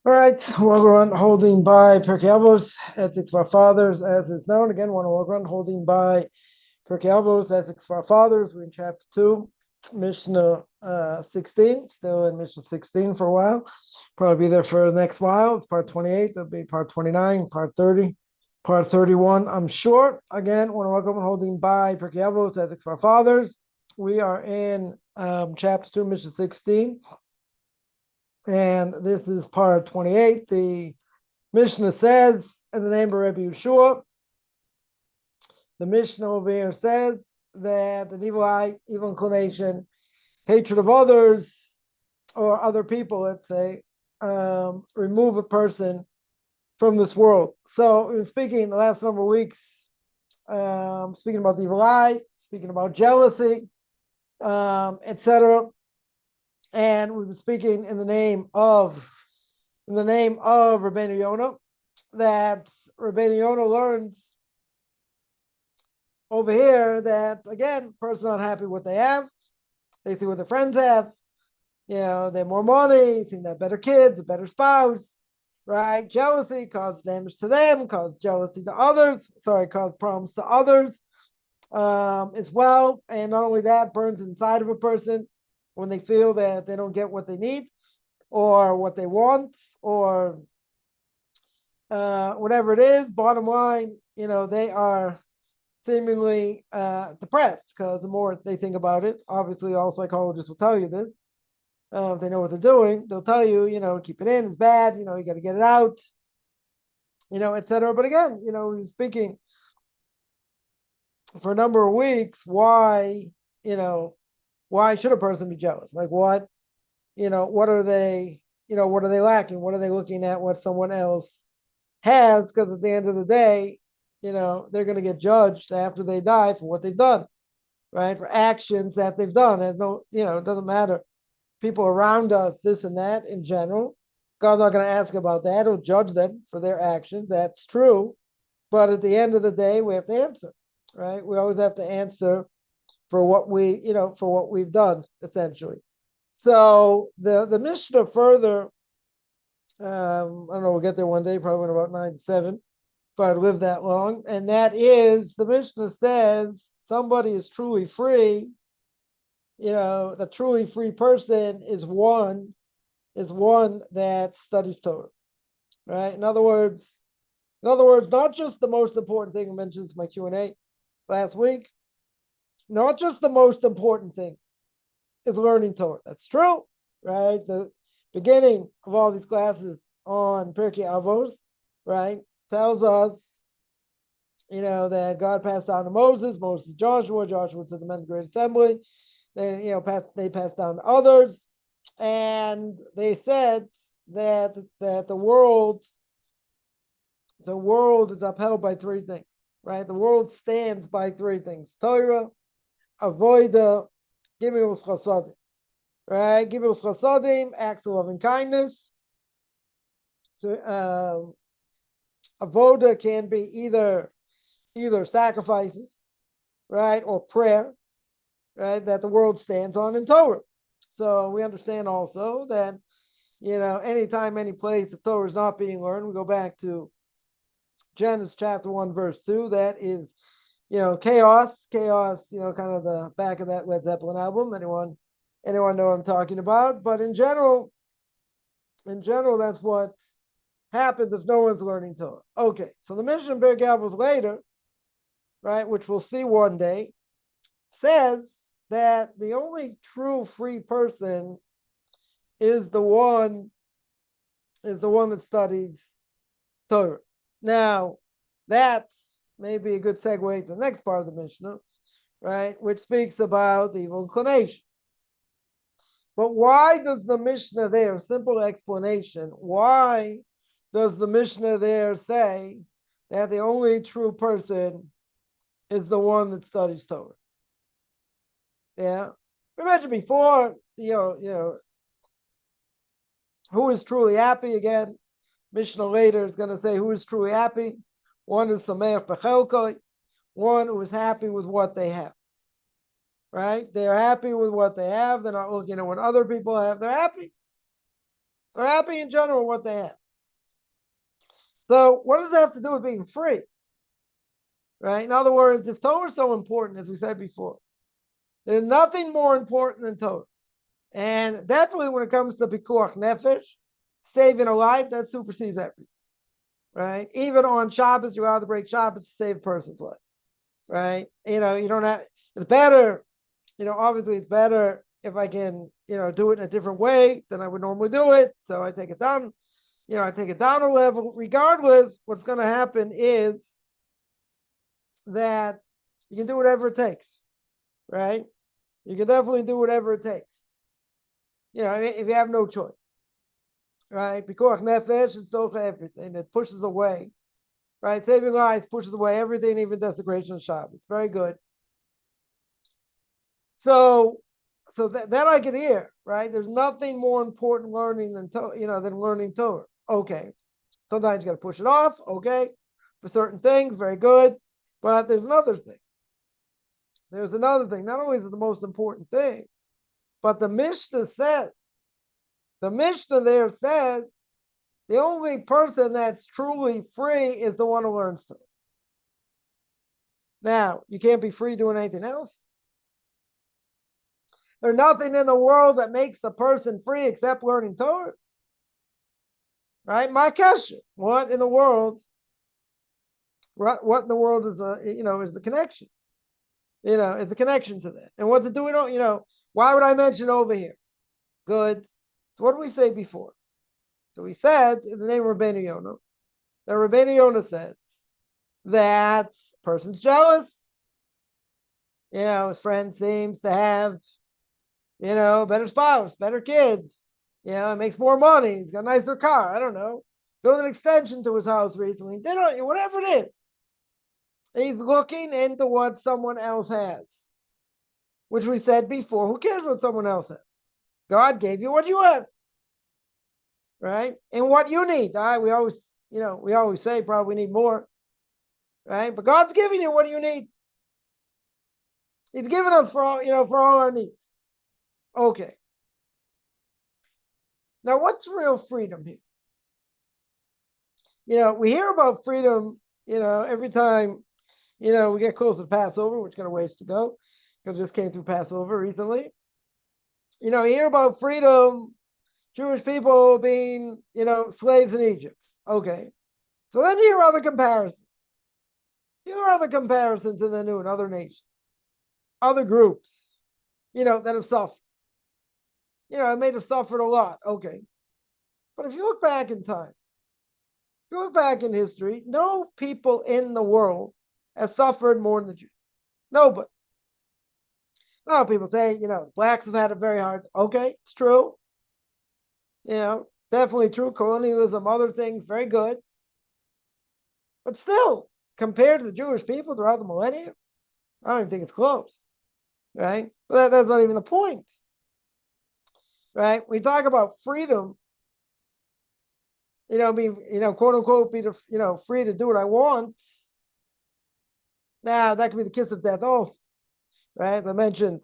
All right, we're on holding by Pirke Avos, ethics for our fathers, as is known. Again, we're on holding by Pirke Avos, ethics for our fathers. We're in chapter 2, Mishna 16, still in Mishna 16 for a while. Probably be there for the next while. It's part 28, that'll be part 29, part 30, part 31. I'm short. Again, we're on holding by Pirke Avos, ethics for our fathers. We are in chapter 2, Mishna 16. And this is part 28. The Mishnah says, in the name of Rabbi Yeshua, the Mishnah over here says that an evil eye, evil inclination, hatred of others or other people, let's say, remove a person from this world. So we were speaking the last number of weeks, speaking about the evil eye, speaking about jealousy, etc. And we've been speaking in the name of Rabbeinu Yonah, that Rabbeinu Yonah learns over here that, again, person not happy with what they have. They see what their friends have. They have more money, seem to have better kids, a better spouse, right? Jealousy causes damage to them, causes jealousy to others, cause problems to others as well. And not only that, burns inside of a person when they feel that they don't get what they need or what they want or whatever it is. Bottom line, they are seemingly depressed because the more they think about it, obviously all psychologists will tell you this. If they know what they're doing, they'll tell you, keep it in, it's bad, you got to get it out, etc. But again, he's speaking for a number of weeks, why should a person be jealous? Like what are they, what are they lacking? What are they looking at what someone else has? Because at the end of the day, they're going to get judged after they die for what they've done, right? For actions that they've done. There's no, it doesn't matter. People around us, this and that in general. God's not going to ask about that. He'll judge them for their actions. That's true. But at the end of the day, we have to answer, right? We always have to answer for what we've done, essentially. So the Mishnah further, I don't know, we'll get there one day, probably in about 9 to 7, if I live that long. And that is, the Mishnah says somebody is truly free. The truly free person is one that studies Torah, right? In other words, not just the most important thing I mentioned in my Q&A last week, not just the most important thing is learning Torah. That's true, right? The beginning of all these classes on Pirke Avos, right, tells us, that God passed down to Moses to Joshua to the men of the Great Assembly. They passed down to others, and they said that the world is upheld by three things, right? The world stands by three things: Torah, Avodah, Gimel Chasadim, right? Gimel Chasadim, acts of loving kindness. So, Avodah can be either sacrifices, right, or prayer, right, that the world stands on in Torah. So we understand also that, anytime, any place the Torah is not being learned, we go back to Genesis chapter 1, verse 2, that is, chaos, kind of the back of that Led Zeppelin album. Anyone know what I'm talking about? But in general, that's what happens if no one's learning Torah. Okay, so the Mishnah in Pirke Avos later, right, which we'll see one day, says that the only true free person is the one that studies Torah. Now, that's maybe a good segue to the next part of the Mishnah, right, which speaks about the evil inclination. But why does the Mishnah there, simple explanation, why does the Mishnah there say that the only true person is the one that studies Torah? Yeah. We mentioned before, who is truly happy again. Mishnah later is going to say who is truly happy. One is Sameach B'chelkoi, one who is happy with what they have. Right? They're happy with what they have. They're not looking at what other people have. They're happy. They're happy in general what they have. So what does that have to do with being free? Right? In other words, if Torah is so important, as we said before, there's nothing more important than Torah. And definitely when it comes to Pikuach Nefesh, saving a life, that supersedes everything. Right? Even on Shabbos, you're allowed to break Shabbos to save a person's life. Right? You don't have, it's better, obviously it's better if I can, do it in a different way than I would normally do it. So I take it down, I take it down a level. Regardless, what's going to happen is that you can do whatever it takes, right? You can definitely do whatever it takes. If you have no choice, right? Pikuach nefesh is docha everything. It pushes away, right? Saving lives pushes away everything, even desecration of Shabbos. Very good. So that I can hear, right? There's nothing more important learning than learning Torah. Okay. Sometimes you got to push it off. Okay. For certain things, very good. But there's another thing. There's another thing. Not only is it the most important thing, but the Mishna there says, the only person that's truly free is the one who learns Torah. Now, you can't be free doing anything else. There's nothing in the world that makes the person free except learning Torah. Right? My question, what in the world is is the connection? Is the connection to that. And what's it doing? Why would I mention over here? Good. So what did we say before? So we said in the name of Rabbeinu Yonah, that Rabbeinu Yonah says that a person's jealous. His friend seems to have, better spouse, better kids. It makes more money. He's got a nicer car. I don't know. Built an extension to his house recently. Whatever it is. He's looking into what someone else has, which we said before. Who cares what someone else has? God gave you what you have, right? And what you need. We always say probably need more, right? But God's giving you what you need. He's given us for all our needs. Okay. Now, what's real freedom here? We hear about freedom, every time, we get close to Passover, which got a ways to go, because just came through Passover recently. You hear about freedom, Jewish people being, slaves in Egypt. Okay. So then you hear other comparisons. You hear other comparisons in the new and other nations, other groups, that have suffered. It may have suffered a lot. Okay. But if you look back in time, if you look back in history, no people in the world have suffered more than the Jews. Nobody. No, people say, blacks have had it very hard. Okay, it's true. Definitely true. Colonialism, other things, very good. But still, compared to the Jewish people throughout the millennium, I don't even think it's close. Right? But that's not even the point. Right? We talk about freedom, quote unquote, be free to do what I want. Now that could be the kiss of death also. Right? As I mentioned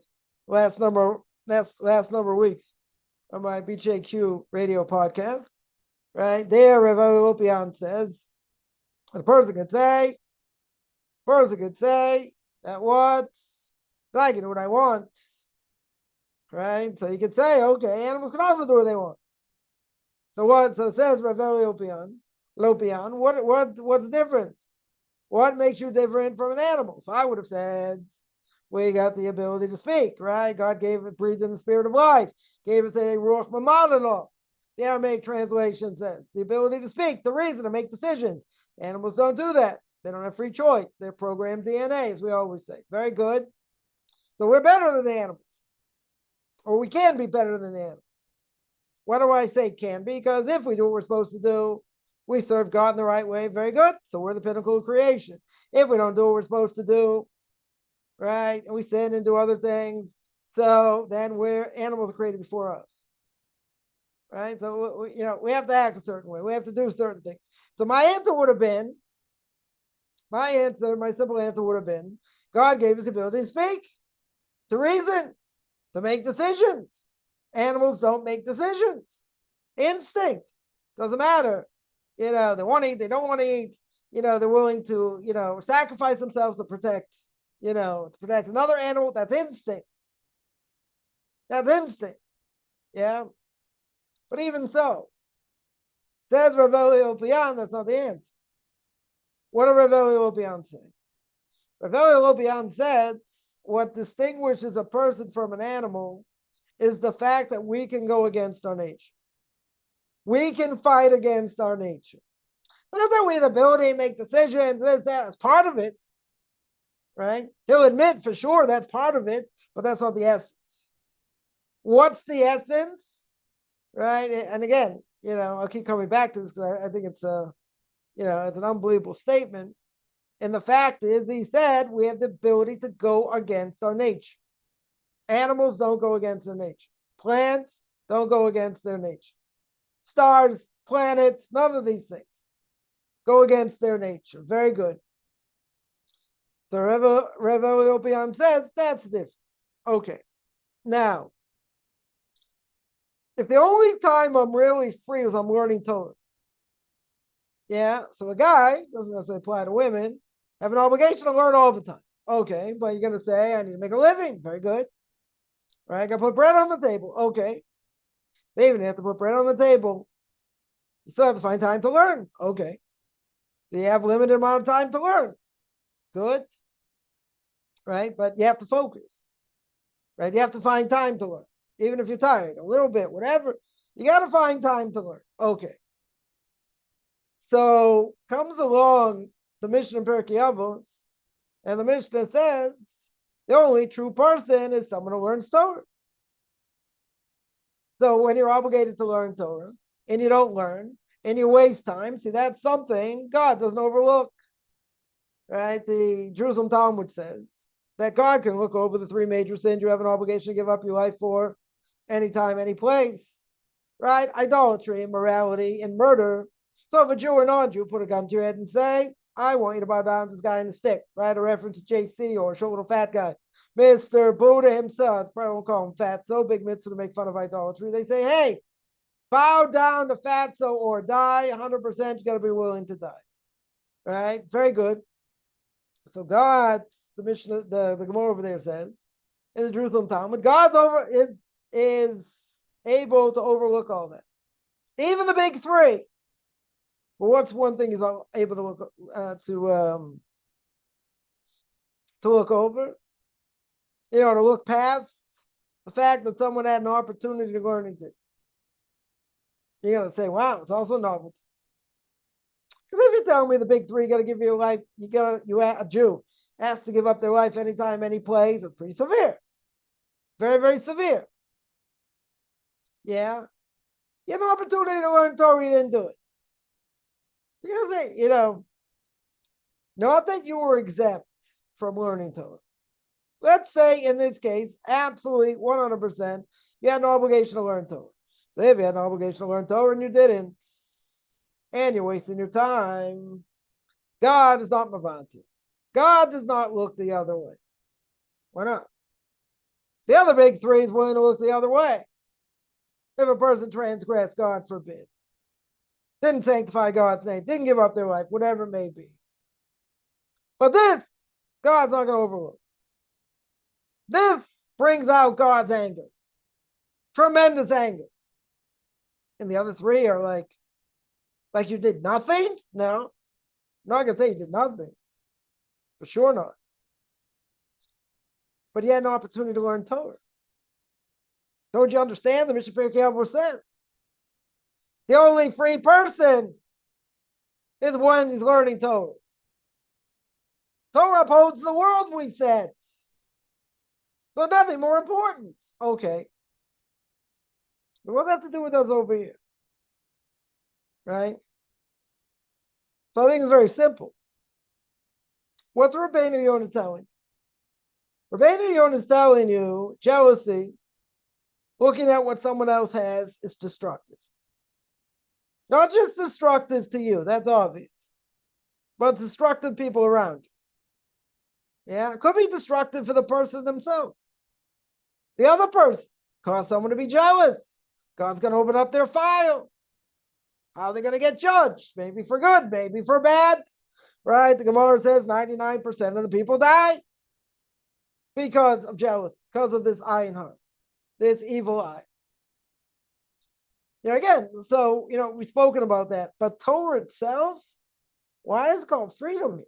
last number of weeks on my BJQ radio podcast. Right? There, Rav Lopian says, the person could say that what? I can do what I want. Right? So you could say, okay, animals can also do what they want. So what? So it says Rav Lopian, what's different? What makes you different from an animal? So I would have said, we got the ability to speak, right? God breathed in the spirit of life, gave us a ruach mamalalo. The Aramaic translation says the ability to speak, the reason to make decisions. Animals don't do that. They don't have free choice. They're programmed DNA, as we always say. Very good. So we're better than the animals, or we can be better than the animals. Why do I say can be? Because if we do what we're supposed to do, we serve God in the right way. Very good. So we're the pinnacle of creation. If we don't do what we're supposed to do, right, and we sin and do other things, so then animals are created before us. Right? So, we have to act a certain way. We have to do certain things. So my simple answer would have been, God gave us the ability to speak, to reason, to make decisions. Animals don't make decisions. Instinct. Doesn't matter. They want to eat, they don't want to eat. They're willing to, sacrifice themselves to protect, to protect another animal. That's instinct. That's instinct. Yeah. But even so, says Rav Eli Lopian, that's not the answer. What did Rav Eli Lopian say? Rav Eli Lopian said what distinguishes a person from an animal is the fact that we can go against our nature. We can fight against our nature. Not that we have the ability to make decisions, this, that, as part of it, right? He'll admit for sure that's part of it, but that's not the essence. What's the essence, right? And again, I'll keep coming back to this because I think it's it's an unbelievable statement. And the fact is, he said we have the ability to go against our nature. Animals don't go against their nature. Plants don't go against their nature. Stars, planets, none of these things go against their nature. Very good. So Rav Eli Lopian says that's different. Okay. Now, if the only time I'm really free is I'm learning Torah, so a guy, doesn't necessarily apply to women, have an obligation to learn all the time. Okay, but you're going to say, I need to make a living. Very good. Right? I got to put bread on the table. Okay. They even have to put bread on the table. You still have to find time to learn. Okay. So you have a limited amount of time to learn. Good. Right? But you have to focus. Right? You have to find time to learn. Even if you're tired, a little bit, whatever. You got to find time to learn. Okay. So comes along the Mishna in Pirke Avos, and the Mishna says the only true person is someone who learns Torah. So when you're obligated to learn Torah and you don't learn and you waste time, see, that's something God doesn't overlook. Right? The Jerusalem Talmud says that God can look over the three major sins you have an obligation to give up your life for anytime, any place. Right? Idolatry, immorality, and murder. So if a Jew or non-Jew put a gun to your head and say, I want you to bow down to this guy in the stick, right? A reference to JC or a short little fat guy. Mr. Buddha himself, probably won't call him fat, so big mitzvah to make fun of idolatry. They say, hey, bow down to fatso or die, 100% you got to be willing to die. Right? Very good. So God, the Mishnah, the Gemara over there says, in the Jerusalem Talmud, God is able to overlook all that. Even the big three. Well, what's one thing he's able to look over? To look past the fact that someone had an opportunity to learn and did. You're going to say, wow, it's also novel. Because if you tell me the big three got to give you a life, a Jew has to give up their life anytime, any place, it's pretty severe. Very, very severe. Yeah. You had an opportunity to learn Torah, you didn't do it. You're going to say, not that you were exempt from learning Torah. Let's say in this case, absolutely 100%, you had an obligation to learn Torah. So if you had an obligation to learn Torah and you didn't, and you're wasting your time, God is not Mavanti. God does not look the other way. Why not? The other big three is willing to look the other way. If a person transgressed, God forbid, didn't sanctify God's name, didn't give up their life, whatever it may be. But this, God's not going to overlook. This brings out God's anger. Tremendous anger. And the other three are like you did nothing? No. I'm not going to say you did nothing. For sure not. But you had an opportunity to learn Torah. Don't you understand? The Mishna Pirke Avos says the only free person is one who's learning Torah. Torah upholds the world, we said. So nothing more important. Okay. But what does that have to do with us over here? Right? So I think it's very simple. What's Rabbeinu Yonah telling? Rabbeinu Yonah is telling you jealousy, looking at what someone else has, is destructive. Not just destructive to you, that's obvious, but destructive people around you. Yeah, it could be destructive for the person themselves. The other person cause someone to be jealous, God's going to open up their file. How are they going to get judged? Maybe for good, maybe for bad. Right? The Gemara says 99% of the people die because of jealousy, because of this eye in heart, this evil eye. Again, so, we've spoken about that. But Torah itself, why is it called freedom?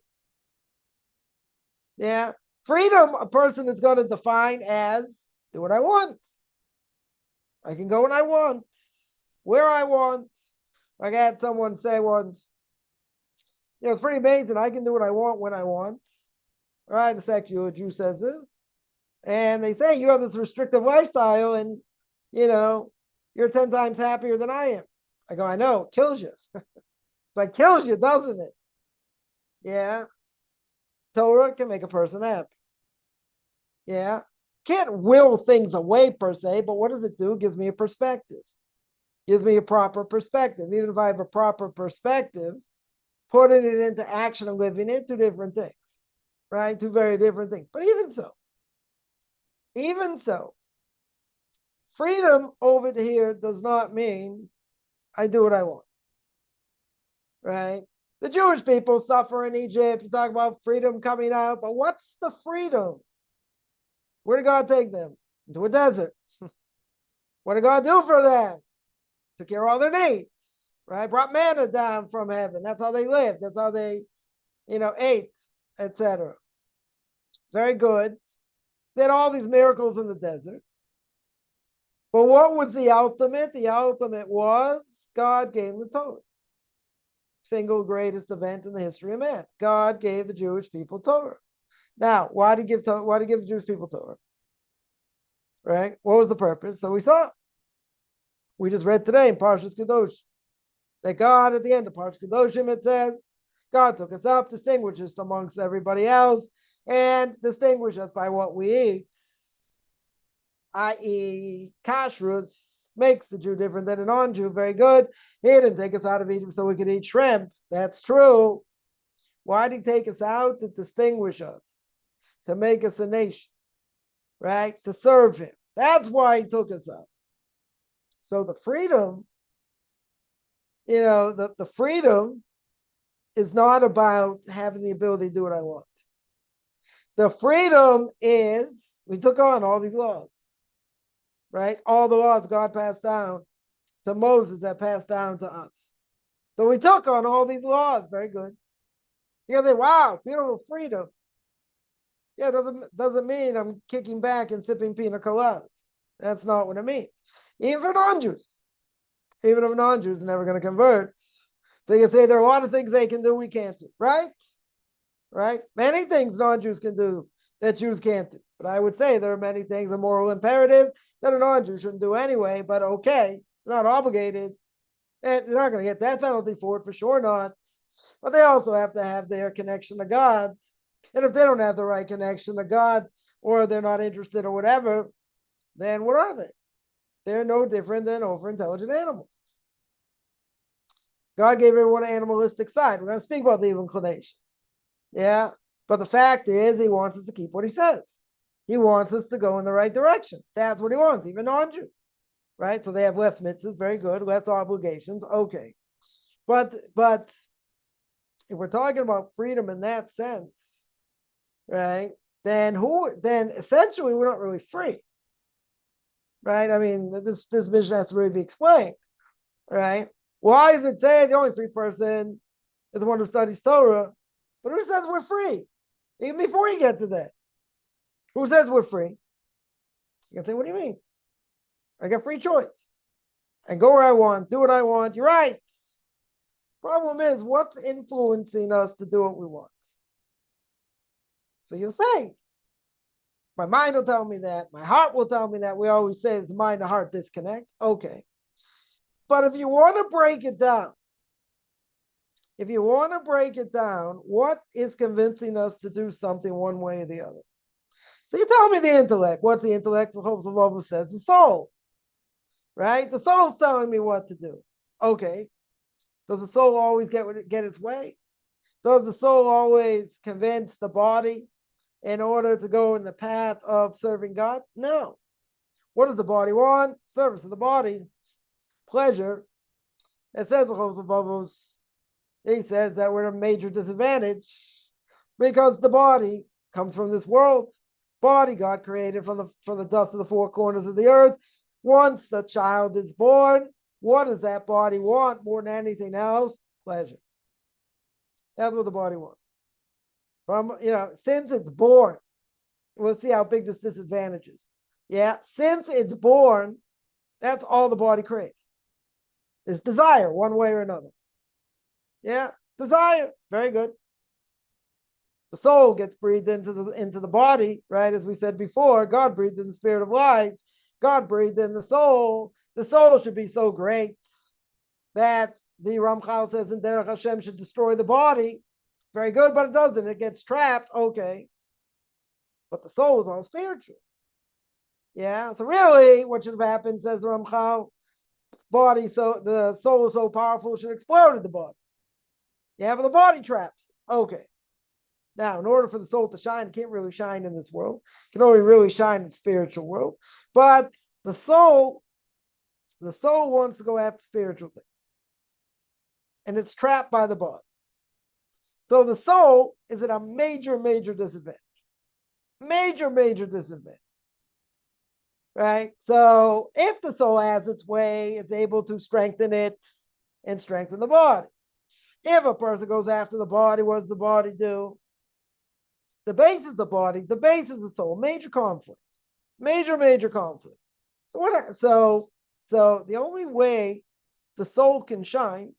Yeah. Freedom, a person is going to define as do what I want. I can go when I want, where I want. Like I had someone say once, it's pretty amazing. I can do what I want when I want. All right, a secular Jew says this. And they say you have this restrictive lifestyle and, you're 10 times happier than I am. I go, I know, it kills you. It kills you, doesn't it? Yeah. Torah can make a person happy. Yeah. Can't will things away per se, but what does it do? It gives me a perspective. Gives me a proper perspective. Even if I have a proper perspective, putting it into action and living it, two different things, right? Two very different things. But even so, freedom over here does not mean I do what I want, right? The Jewish people suffer in Egypt. You talk about freedom coming out, but what's the freedom? Where did God take them? Into a desert. What did God do for them? Took care of all their needs, right? Brought manna down from heaven. That's how they lived. That's how they, ate, etc. Very good. Did all these miracles in the desert. But what was the ultimate? The ultimate was God gave the Torah. Single greatest event in the history of man. God gave the Jewish people Torah. Now, why did he give the Jewish people Torah? Right? What was the purpose? So we saw. We just read today in Parshas Kadosh that God, at the end of Parshas Kadoshim, it says, God took us up, distinguished us amongst everybody else, and distinguished us by what we eat, i.e., kashrut makes the Jew different than a non-Jew. Very good. He didn't take us out of Egypt so we could eat shrimp. That's true. Why did he take us out? To distinguish us, to make us a nation, right? To serve him. That's why he took us out. So the freedom, the freedom is not about having the ability to do what I want. The freedom is we took on all these laws, right? All the laws God passed down to Moses that passed down to us. So we took on all these laws. Very good. You're gonna say, wow, beautiful freedom. Yeah, doesn't mean I'm kicking back and sipping pina coladas. That's not what it means. Even for non-Jews. Even if non-Jews are never going to convert. So you can say there are a lot of things they can do we can't do. Right? Right? Many things non-Jews can do that Jews can't do. But I would say there are many things, a moral imperative that a non-Jew shouldn't do anyway. But okay, they're not obligated. And they're not going to get that penalty for it, for sure not. But they also have to have their connection to God. And if they don't have the right connection to God, or they're not interested or whatever, then what are they? They're no different than over-intelligent animals. God gave everyone an animalistic side. We're going to speak about the evil inclination. Yeah. But the fact is, he wants us to keep what he says. He wants us to go in the right direction. That's what he wants, even non-Jews. Right? So they have less mitzvahs, very good, less obligations. Okay. But if we're talking about freedom in that sense, right, then essentially we're not really free. Right? I mean, this mission has to really be explained. Right? Why does it say the only free person is the one who studies Torah? But who says we're free? Even before you get to that. Who says we're free? You can say, what do you mean? I got free choice. I go where I want, do what I want. You're right. Problem is, what's influencing us to do what we want? So you'll say, my mind will tell me that. My heart will tell me that. We always say it's mind and heart disconnect. Okay. But if you want to break it down, what is convincing us to do something one way or the other? So you tell me the intellect. What's the intellect? The Chofetz Chaim says the soul. Right? The soul's telling me what to do. Okay. Does the soul always get its way? Does the soul always convince the body in order to go in the path of serving God? No. What does the body want? Service of the body. pleasure. It says the Pirke Avos, he says that we're at a major disadvantage because the body comes from this world. Body God created from the dust of the four corners of the earth. Once the child is born, what does that body want more than anything else? Pleasure. That's what the body wants. From since it's born, we'll see how big this disadvantage is. Yeah, since it's born, that's all the body craves. It's desire, one way or another. Yeah, desire. Very good. The soul gets breathed into the body, right? As we said before, God breathed in the spirit of life. God breathed in the soul. The soul should be so great that the Ramchal says in Derech Hashem should destroy the body. Very good, but it doesn't. It gets trapped. Okay. But the soul is all spiritual. Yeah. So really, what should have happened, says the Ramchal, body, so the soul is so powerful, it should explode in the body. You have the body trapped. Okay. Now, in order for the soul to shine, it can't really shine in this world. It can only really shine in the spiritual world. But the soul wants to go after spiritual things. And it's trapped by the body. So the soul is at a major, major disadvantage. Major, major disadvantage. Right? So if the soul has its way, it's able to strengthen it and strengthen the body. If a person goes after the body, what does the body do? The base is the body, the base is the soul. Major conflict. Major, major conflict. So the only way the soul can shine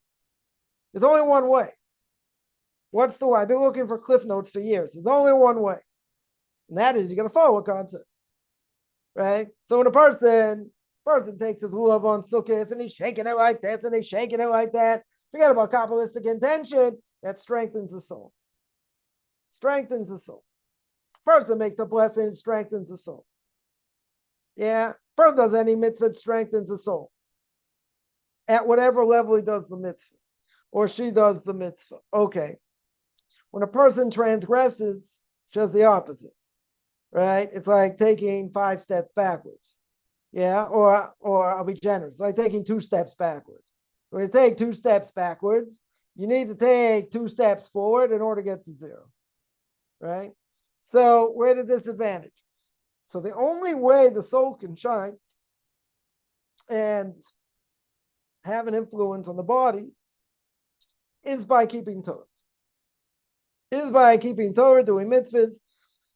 is only one way. What's the way? I've been looking for cliff notes for years. There's only one way. And that is, you're going to follow a concept. Right? So when a person takes his lulav on sukkahs and he's shaking it like this and he's shaking it like that, forget about Kabbalistic intention, that strengthens the soul. Strengthens the soul. Person makes a blessing, it strengthens the soul. Yeah. Person does any mitzvah, it strengthens the soul. At whatever level he does the mitzvah. Or she does the mitzvah. Okay. When a person transgresses, it's just the opposite. Right? It's like taking 5 steps backwards. Yeah. Or I'll be generous. It's like taking 2 steps backwards. When you take 2 steps backwards, you need to take 2 steps forward in order to get to 0. Right? So we're at a disadvantage. So the only way the soul can shine and have an influence on the body is by keeping Torah. Is by keeping Torah, doing mitzvahs,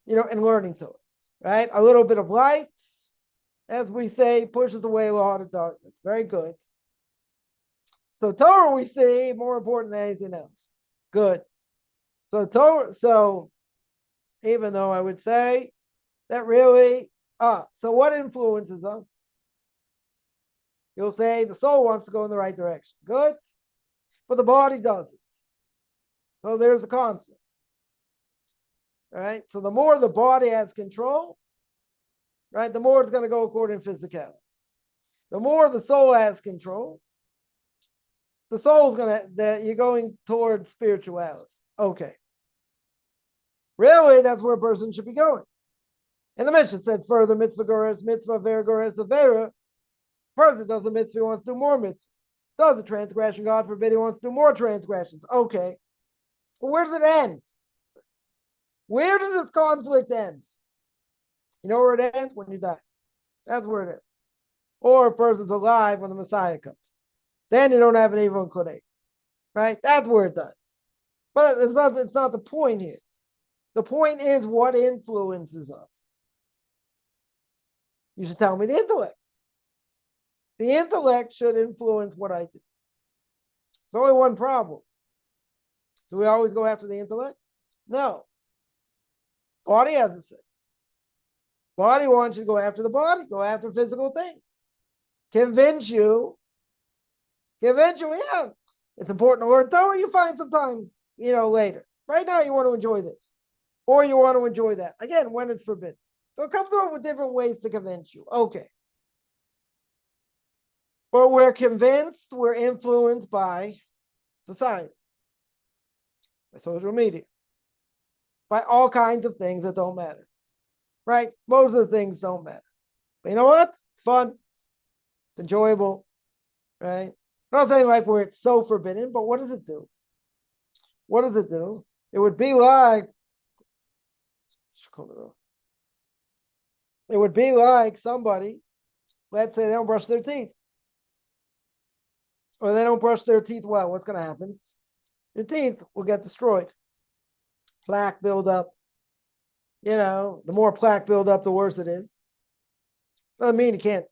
and learning Torah. Right? A little bit of light, as we say, pushes away a lot of darkness. Very good. So Torah, we see, more important than anything else. Good. So Torah, even though I would say that really, so what influences us? You'll say the soul wants to go in the right direction. Good. But the body doesn't. So there's a conflict. All right. So the more the body has control, right, the more it's going to go according to physicality. The more the soul has control, the soul's you're going towards spirituality. Okay. Really, that's where a person should be going. And the Mishna says further, mitzvah gores, mitzvah, vera gores, avera. Person does the mitzvah, he wants to do more mitzvahs. Does a transgression, God forbid, he wants to do more transgressions. Okay. Well, where does it end? Where does this conflict end? You know where it ends? When you die. That's where it ends. Or a person's alive when the Messiah comes. Then you don't have an evil inclination. Right? That's where it does. But it's not the point here. The point is what influences us. You should tell me the intellect. The intellect should influence what I do. There's only one problem. Do we always go after the intellect? No. Body has a say. Body wants you to go after the body, go after physical things. Convince you, yeah. It's important to learn Torah, you find some time, later. Right now you want to enjoy this. Or you want to enjoy that. Again, when it's forbidden. So it comes up with different ways to convince you. Okay. But we're convinced, we're influenced by society, by social media, by all kinds of things that don't matter. Right? Most of the things don't matter. But you know what? It's fun. It's enjoyable. right? Not saying like where it's so forbidden, but what does it do? What does it do? It would be like somebody, let's say they don't brush their teeth, or they don't brush their teeth well. What's going to happen? Your teeth will get destroyed. Plaque buildup. The more plaque buildup, the worse it is. Doesn't mean you can't,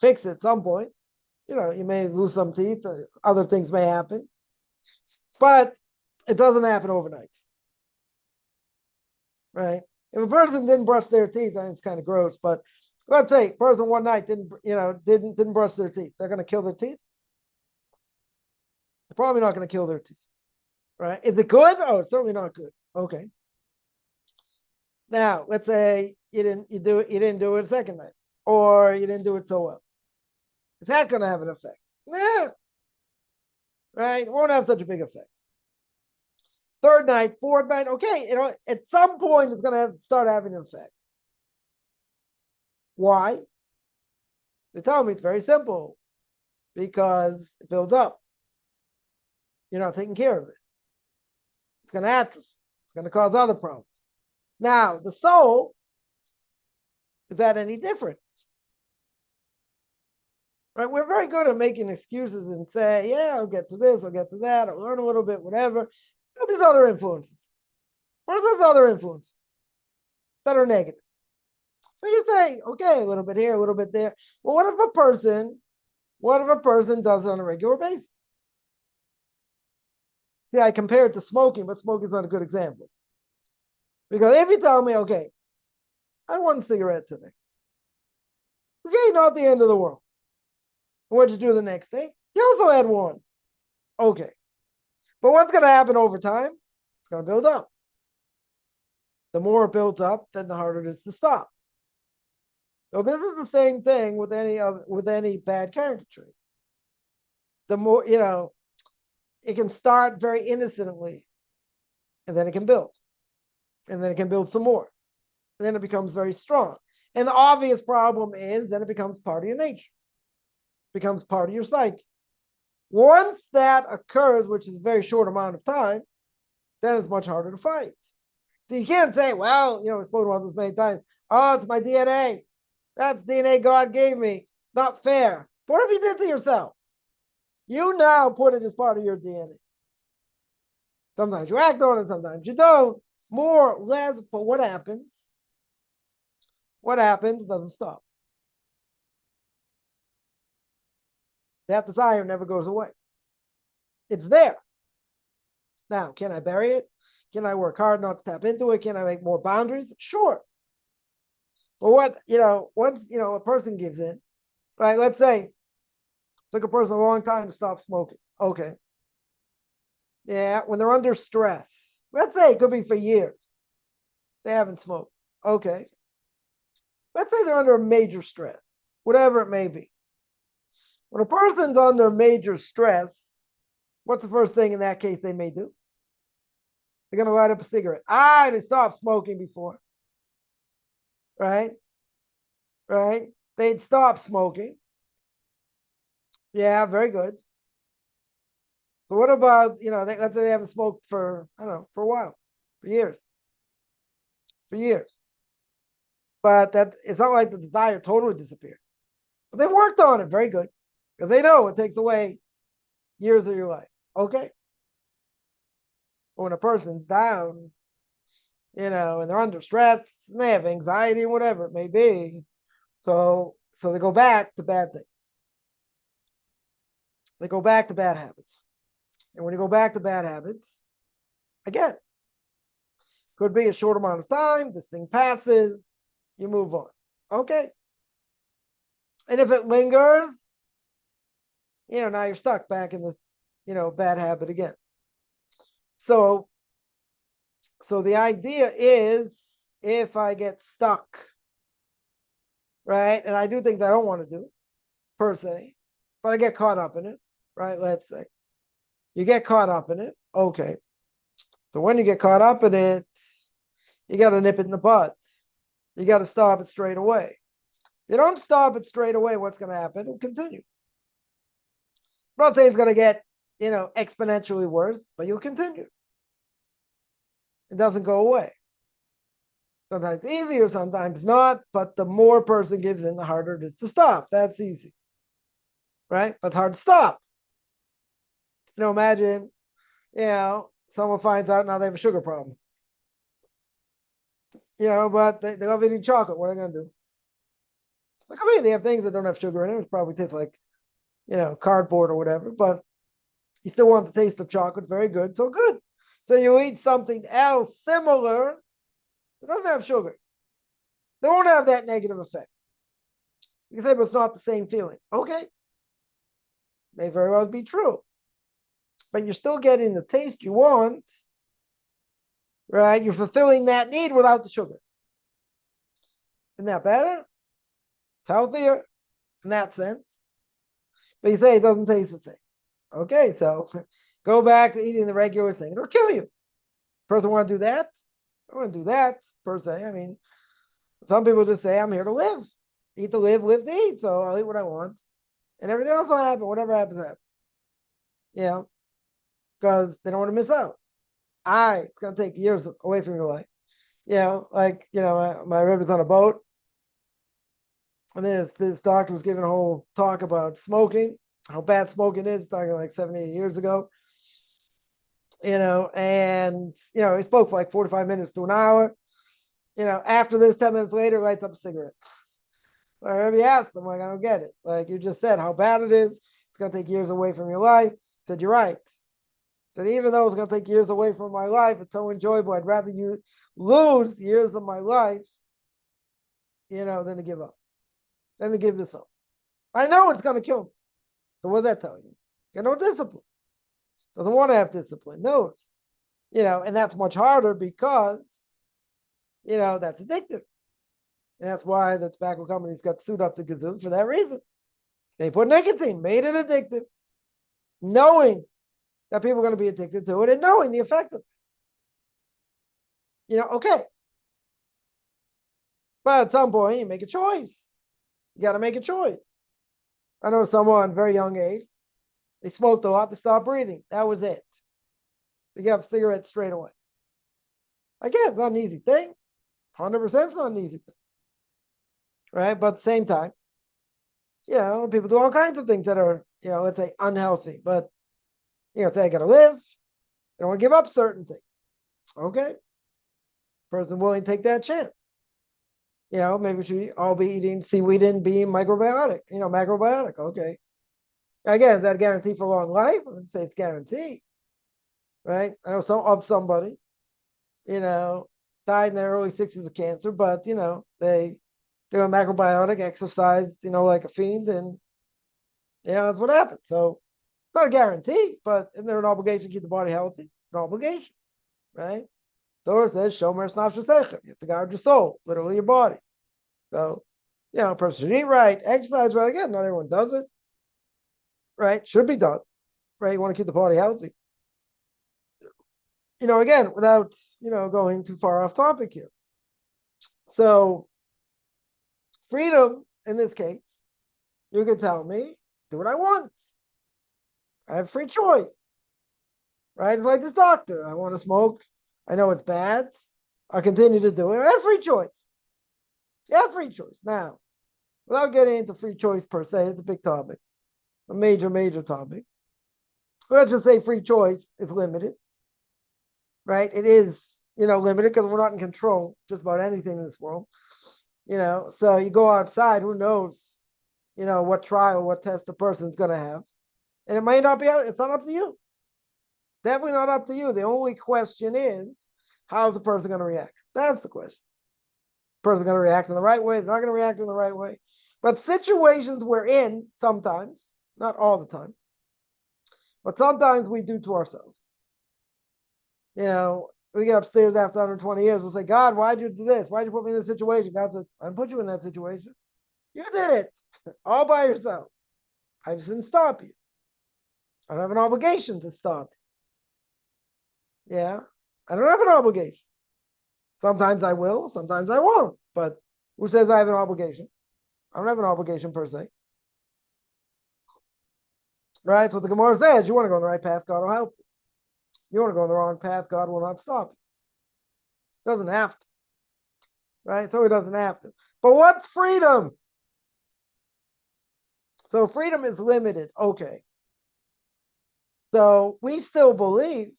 fix it at some point. You may lose some teeth, other things may happen, but it doesn't happen overnight, right? If a person didn't brush their teeth, I think it's kind of gross, but let's say a person one night didn't brush their teeth. They're going to kill their teeth? They're probably not going to kill their teeth, right? Is it good? Oh, it's certainly not good. Okay. Now, let's say you didn't do it a second night, or you didn't do it so well. Is that going to have an effect? Yeah. Right? It won't have such a big effect. Third night, fourth night, okay, at some point it's going to start having an effect. Why? They tell me it's very simple. Because it builds up. You're not taking care of it. It's going to atrophy. It's going to cause other problems. Now, the soul, is that any different? Right? We're very good at making excuses and say, yeah, I'll get to this, I'll get to that, I'll learn a little bit, whatever. These other influences. What are those other influences that are negative? So you say, okay, a little bit here, a little bit there. Well, what if a person does it on a regular basis? See, I compare it to smoking, but smoking is not a good example. Because if you tell me, okay, I had one cigarette today. Okay, not the end of the world. What'd you do the next day? You also had one. Okay. But what's going to happen over time? It's going to build up. The more it builds up, then the harder it is to stop. So this is the same thing with any bad character trait. The more, it can start very innocently, and then it can build. And then it can build some more. And then it becomes very strong. And the obvious problem is then it becomes part of your nature. It becomes part of your psyche. Once that occurs, which is a very short amount of time, then it's much harder to fight. So you can't say, well, we've spoken about this many times. Oh, it's my DNA. That's DNA God gave me. Not fair. What if you did to yourself? You now put it as part of your DNA. Sometimes you act on it, sometimes you don't. More or less, but what happens? What happens doesn't stop. That desire never goes away. It's there. Now, can I bury it? Can I work hard not to tap into it? Can I make more boundaries? Sure. But once a person gives in, right? Let's say it took a person a long time to stop smoking. Okay. Yeah, when they're under stress, let's say it could be for years, they haven't smoked. Okay. Let's say they're under a major stress, whatever it may be. When a person's under major stress, what's the first thing in that case they may do? They're going to light up a cigarette. They stopped smoking before. Right? Right? They'd stop smoking. Yeah, very good. So what about, let's say they haven't smoked for, I don't know, for a while, for years. For years. But that it's not like the desire totally disappeared. But they worked on it, very good. Because they know it takes away years of your life. Okay? But when a person's down, and they're under stress, and they have anxiety, whatever it may be. So they go back to bad things. They go back to bad habits. And when you go back to bad habits, again, could be a short amount of time, this thing passes, you move on. Okay. And if it lingers, now you're stuck back in the, bad habit again. So the idea is if I get stuck, right? And I do things I don't want to do per se, but I get caught up in it, right? Let's say you get caught up in it. Okay. So when you get caught up in it, you got to nip it in the bud. You got to stop it straight away. If you don't stop it straight away, what's going to happen? It'll continue. I'm not saying it's going to get, exponentially worse, but you'll continue. It doesn't go away. Sometimes easier, sometimes not, but the more person gives in, the harder it is to stop. That's easy, right? But hard to stop. Imagine, someone finds out now they have a sugar problem. But they love eating chocolate. What are they going to do? Like, they have things that don't have sugar in it. It probably tastes like, cardboard or whatever, but you still want the taste of chocolate. Very good. So good. So you eat something else similar. It doesn't have sugar. They won't have that negative effect. You can say, but it's not the same feeling. Okay. May very well be true. But you're still getting the taste you want, right? You're fulfilling that need without the sugar. Isn't that better? It's healthier in that sense. But you say it doesn't taste the same. Okay, so go back to eating the regular thing. It'll kill you. Person want to do that? I don't want to do that, per se. Some people just say, I'm here to live. Eat to live, live to eat. So I'll eat what I want. And everything else will happen. Whatever happens, happens. Because they don't want to miss out. It's going to take years away from your life. My Rebbe's on a boat. And this doctor was giving a whole talk about smoking, how bad smoking is, talking like 70 years ago. And he spoke for like 45 minutes to an hour. After this, 10 minutes later, lights up a cigarette. I already asked him, like, I don't get it. Like you just said, how bad it is. It's going to take years away from your life. I said, you're right. I said, even though it's going to take years away from my life, it's so enjoyable. I'd rather you lose years of my life, than to give up, than to give this up. I know it's going to kill me. So what does that tell you? You got no discipline. Doesn't want to have discipline. Knows. And that's much harder because, that's addictive. And that's why the tobacco companies got sued up to gazoo for that reason. They put nicotine, made it addictive, knowing that people are going to be addicted to it and knowing the effect of it. Okay. But at some point, you make a choice. You got to make a choice. I know someone very young age, they smoked a lot, they stopped breathing. That was it. They got cigarettes straight away. Again, it's not an easy thing. 100% it's not an easy thing. Right? But at the same time, people do all kinds of things that are, let's say unhealthy. But, say I got to live. I don't want to give up certain things. Okay. Person willing to take that chance. Maybe we should all be eating seaweed and be macrobiotic. Okay. Again, is that a guarantee for long life? I wouldn't say it's guaranteed. Right? I know somebody, died in their early 60s of cancer, but they were macrobiotic, exercised, like a fiend, and that's what happened. So it's not a guarantee, but isn't there an obligation to keep the body healthy? It's an obligation, right? Torah says, Shomer Snafshasechem. You have to guard your soul, literally your body. So, a person should eat right, exercise right. Again, not everyone does it. Right? Should be done. Right? You want to keep the body healthy. Again, without, going too far off topic here. So, freedom, in this case, you can tell me, do what I want. I have free choice. Right? It's like this doctor. I want to smoke. I know it's bad. I'll continue to do it. I have free choice. You have free choice. Now, without getting into free choice per se, it's a big topic. A major, major topic. Let's just say free choice is limited. Right? It is, limited because we're not in control just about anything in this world. So you go outside, who knows, what trial, what test the person's going to have. And it might not be, it's not up to you. Definitely not up to you. The only question is, how's the person going to react? That's the question. The person's going to react in the right way. They're not going to react in the right way. But situations we're in sometimes, not all the time, but sometimes we do to ourselves. We get upstairs after 120 years, we'll say, God, why'd you do this? Why'd you put me in this situation? God says, I didn't put you in that situation. You did it all by yourself. I just didn't stop you. I don't have an obligation to stop you. Yeah. I don't have an obligation. Sometimes I will, sometimes I won't. But who says I have an obligation? I don't have an obligation per se. Right? So the Gemara says, you want to go on the right path, God will help you. You want to go on the wrong path, God will not stop you. Doesn't have to. Right? So he doesn't have to. But what's freedom? So freedom is limited. Okay. So we still believe,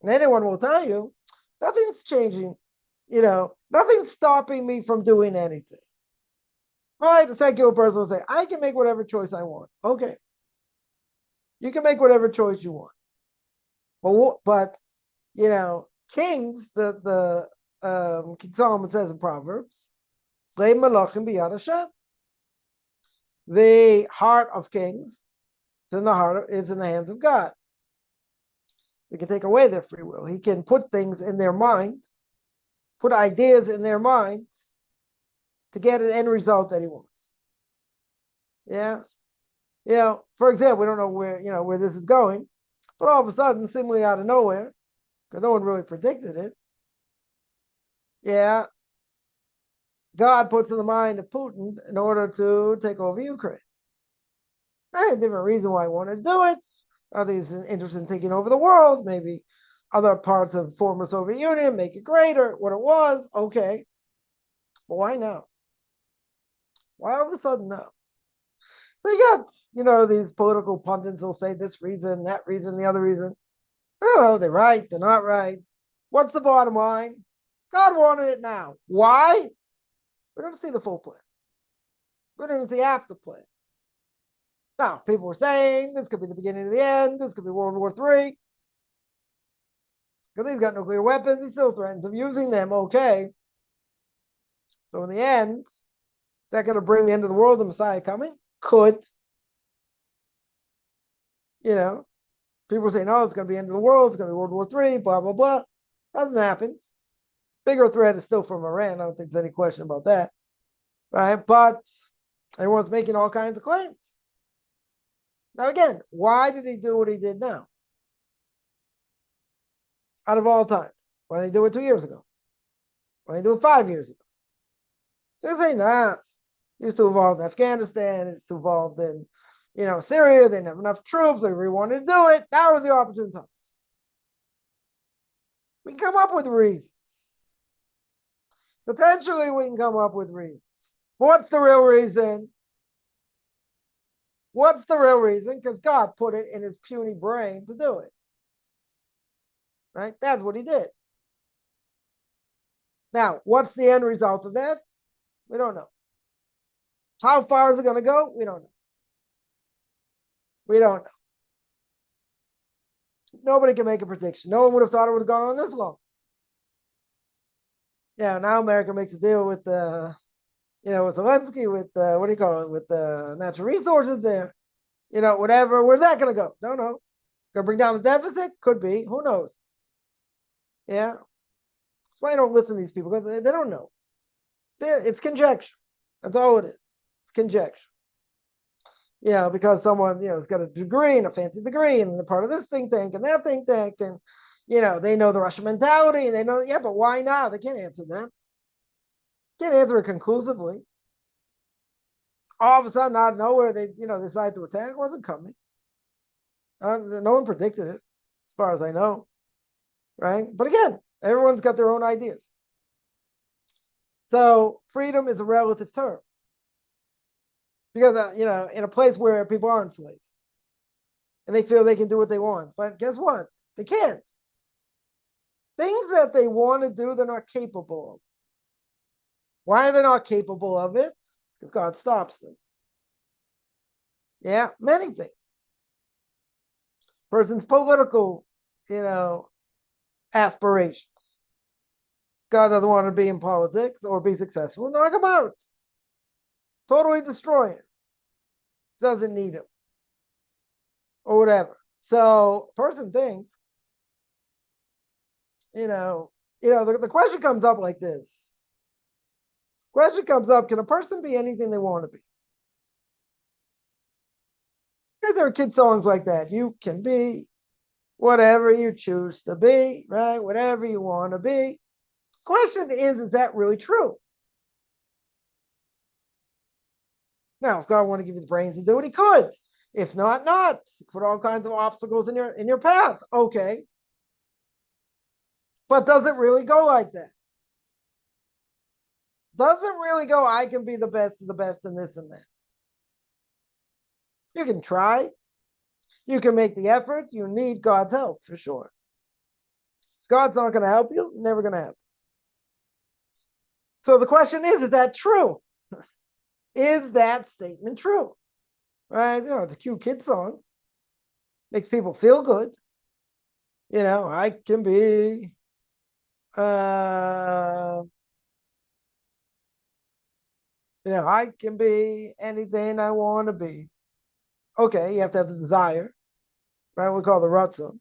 and anyone will tell you, nothing's changing. Nothing's stopping me from doing anything. Right? The secular person will say, I can make whatever choice I want. Okay. You can make whatever choice you want. But kings, King Solomon says in Proverbs, the heart of kings is in the hands of God. He can take away their free will. He can put things in their mind, put ideas in their mind to get an end result that he wants. Yeah. For example, we don't know where this is going, but all of a sudden, seemingly out of nowhere, because no one really predicted it, yeah, God puts in the mind of Putin in order to take over Ukraine. Right? Different reason why he wanted to do it. I think he's interested in taking over the world, maybe other parts of former Soviet Union, make it greater, what it was, okay. But why now? Why all of a sudden now? So you got, these political pundits will say this reason, that reason, the other reason. I don't know, they're right, they're not right. What's the bottom line? God wanted it now. Why? We're going to see the full plan. We're going to see half the plan. Now, people were saying this could be the beginning of the end. This could be World War III. Because he's got nuclear weapons. He still threatens of using them. Okay. So in the end, is that going to bring the end of the world, the Messiah coming? Could. People say, no, it's going to be the end of the world. It's going to be World War III, blah, blah, blah. Doesn't happen. Bigger threat is still from Iran. I don't think there's any question about that. Right? But everyone's making all kinds of claims. Now, again, why did he do what he did now? Out of all times. Why did he do it 2 years ago? Why did he do it 5 years ago? They're saying, it's too involved in Afghanistan. It's too involved in, Syria. They didn't have enough troops. They really wanted to do it. Now is the opportune time. We can come up with reasons. Potentially, we can come up with reasons. What's the real reason? What's the real reason? Because God put it in his puny brain to do it. Right? That's what he did. Now, what's the end result of that? We don't know. How far is it going to go? We don't know. We don't know. Nobody can make a prediction. No one would have thought it would have gone on this long. Yeah, now America makes a deal with with Zelensky, with what do you call it, with natural resources there. Whatever. Where's that going to go? Don't know. Going to bring down the deficit? Could be. Who knows? Yeah. That's why I don't listen to these people, because they don't know. It's conjecture. That's all it is. It's conjecture. Because someone, has got a degree and a fancy degree and they're part of this think tank and that think tank, and, they know the Russian mentality and they know, but why now? They can't answer that. Can't answer it conclusively. All of a sudden, out of nowhere, they, decide to attack. It wasn't coming. No one predicted it, as far as I know. Right? But again, everyone's got their own ideas. So freedom is a relative term. Because, in a place where people aren't slaves and they feel they can do what they want. But guess what? They can't. Things that they want to do, they're not capable of. Why are they not capable of it? Because God stops them. Yeah, many things. Person's political, aspirations. God doesn't want to be in politics or be successful. Knock him out. Totally destroy him. Doesn't need him. Or whatever. So, person thinks, the question comes up like this. Question comes up, can a person be anything they want to be? Because there are kid songs like that. You can be whatever you choose to be, right? Whatever you want to be. Question is that really true? Now, if God wanted to give you the brains to do it, he could. If not, not. Put all kinds of obstacles in your path. Okay. But does it really go like that? Does it really go, I can be the best of the best in this and that? You can try. You can make the effort. You need God's help for sure. God's not going to help you, never going to help. So the question is that true? Is that statement true? Right? It's a cute kid song. Makes people feel good. I can be I can be anything I want to be. Okay, you have to have the desire, right? We call the ratzon.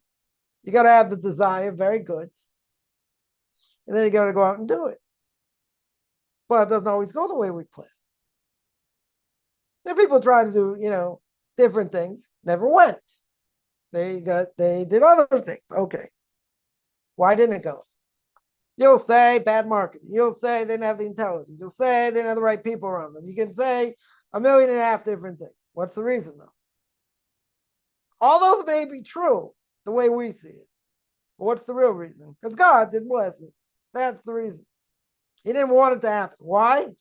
You got to have the desire, very good. And then you got to go out and do it. But it doesn't always go the way we plan. Then people try to do, different things, never went. They did other things. Okay. Why didn't it go? You'll say bad marketing. You'll say they didn't have the intelligence. You'll say they didn't have the right people around them. You can say 1.5 million different things. What's the reason though? All those may be true the way we see it. But what's the real reason? Because God didn't bless it. That's the reason. He didn't want it to happen. Why? If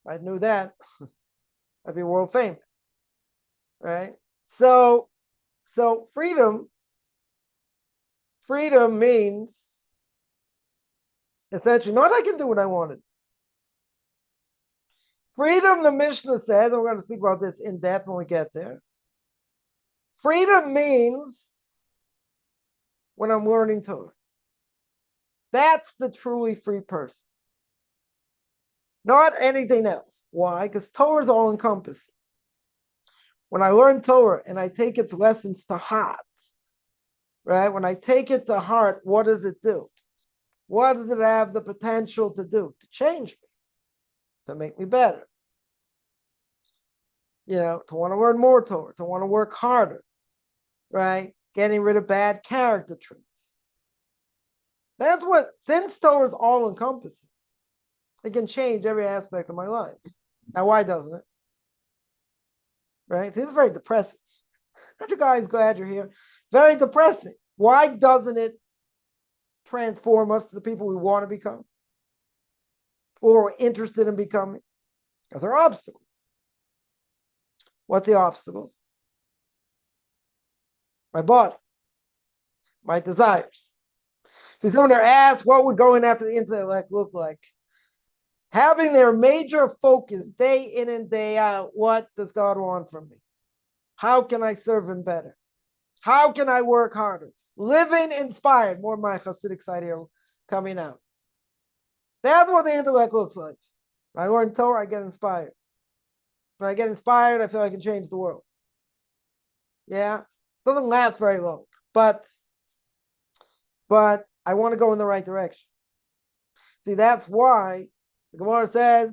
I knew that, I'd be world famous. Right? So freedom means essentially not I can do what I wanted. Freedom, the Mishna says, and we're going to speak about this in depth when we get there. Freedom means when I'm learning Torah. That's the truly free person. Not anything else. Why? Because Torah is all encompassing. When I learn Torah and I take its lessons to heart, right? When I take it to heart, what does it do? What does it have the potential to do? To change me, to make me better. To want to learn more Torah, to want to work harder, right? Getting rid of bad character traits. That's what, since Torah is all encompassing, it can change every aspect of my life. Now, why doesn't it? Right? This is very depressing. Aren't you guys glad you're here? Very depressing. Why doesn't it transform us to the people we want to become? Or we're interested in becoming? Because there are obstacles. What's the obstacles? My body, my desires. See, someone there asked, what would going after the intellect look like? Having their major focus day in and day out, what does God want from me? How can I serve him better? How can I work harder? Living inspired. More of my Hasidic side here coming out. That's what the intellect looks like. When I learn Torah, I get inspired. When I get inspired, I feel I can change the world. Yeah, doesn't last very long, but I want to go in the right direction. See, that's why the Gemara says,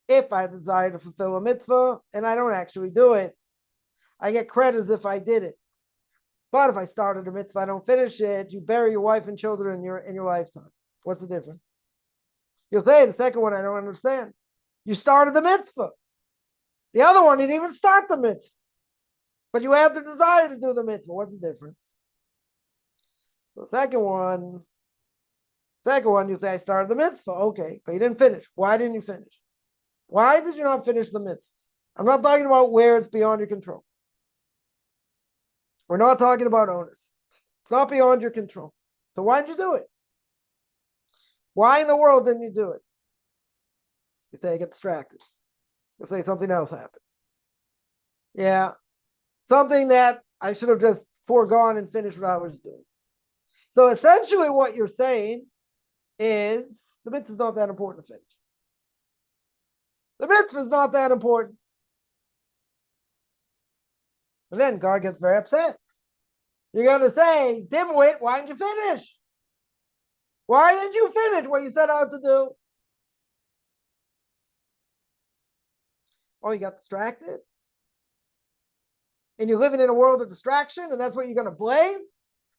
if I desire to fulfill a mitzvah and I don't actually do it, I get credit as if I did it. But if I started a mitzvah, I don't finish it, you bury your wife and children in your lifetime. What's the difference? You'll say the second one, I don't understand. You started the mitzvah. The other one, you didn't even start the mitzvah. But you have the desire to do the mitzvah. What's the difference? The second one, you say, I started the mitzvah. Okay, but you didn't finish. Why didn't you finish? Why did you not finish the mitzvah? I'm not talking about where it's beyond your control. We're not talking about onus. It's not beyond your control. So why did you do it? Why in the world didn't you do it? You say I get distracted. You say something else happened. Yeah. Something that I should have just foregone and finished what I was doing. So essentially what you're saying is the mitzvah is not that important to finish. The mitzvah is not that important. And then God gets very upset. You're going to say, dimwit, why didn't you finish? Why didn't you finish what you set out to do? Oh, you got distracted? And you're living in a world of distraction, and that's what you're going to blame?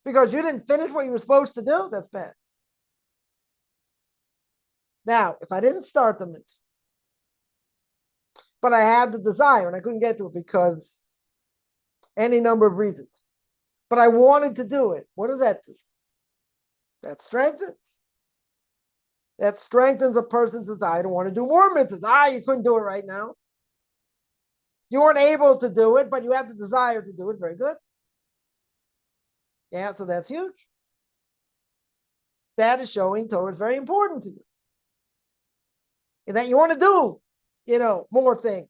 Because you didn't finish what you were supposed to do? That's bad. Now, if I didn't start the mitzvah, but I had the desire and I couldn't get to it because any number of reasons. But I wanted to do it. What does that do? That strengthens. That strengthens a person's desire to want to do more mitzvahs. You couldn't do it right now. You weren't able to do it, but you had the desire to do it. Very good. Yeah, so that's huge. That is showing Torah is very important to you. And that you want to do, more things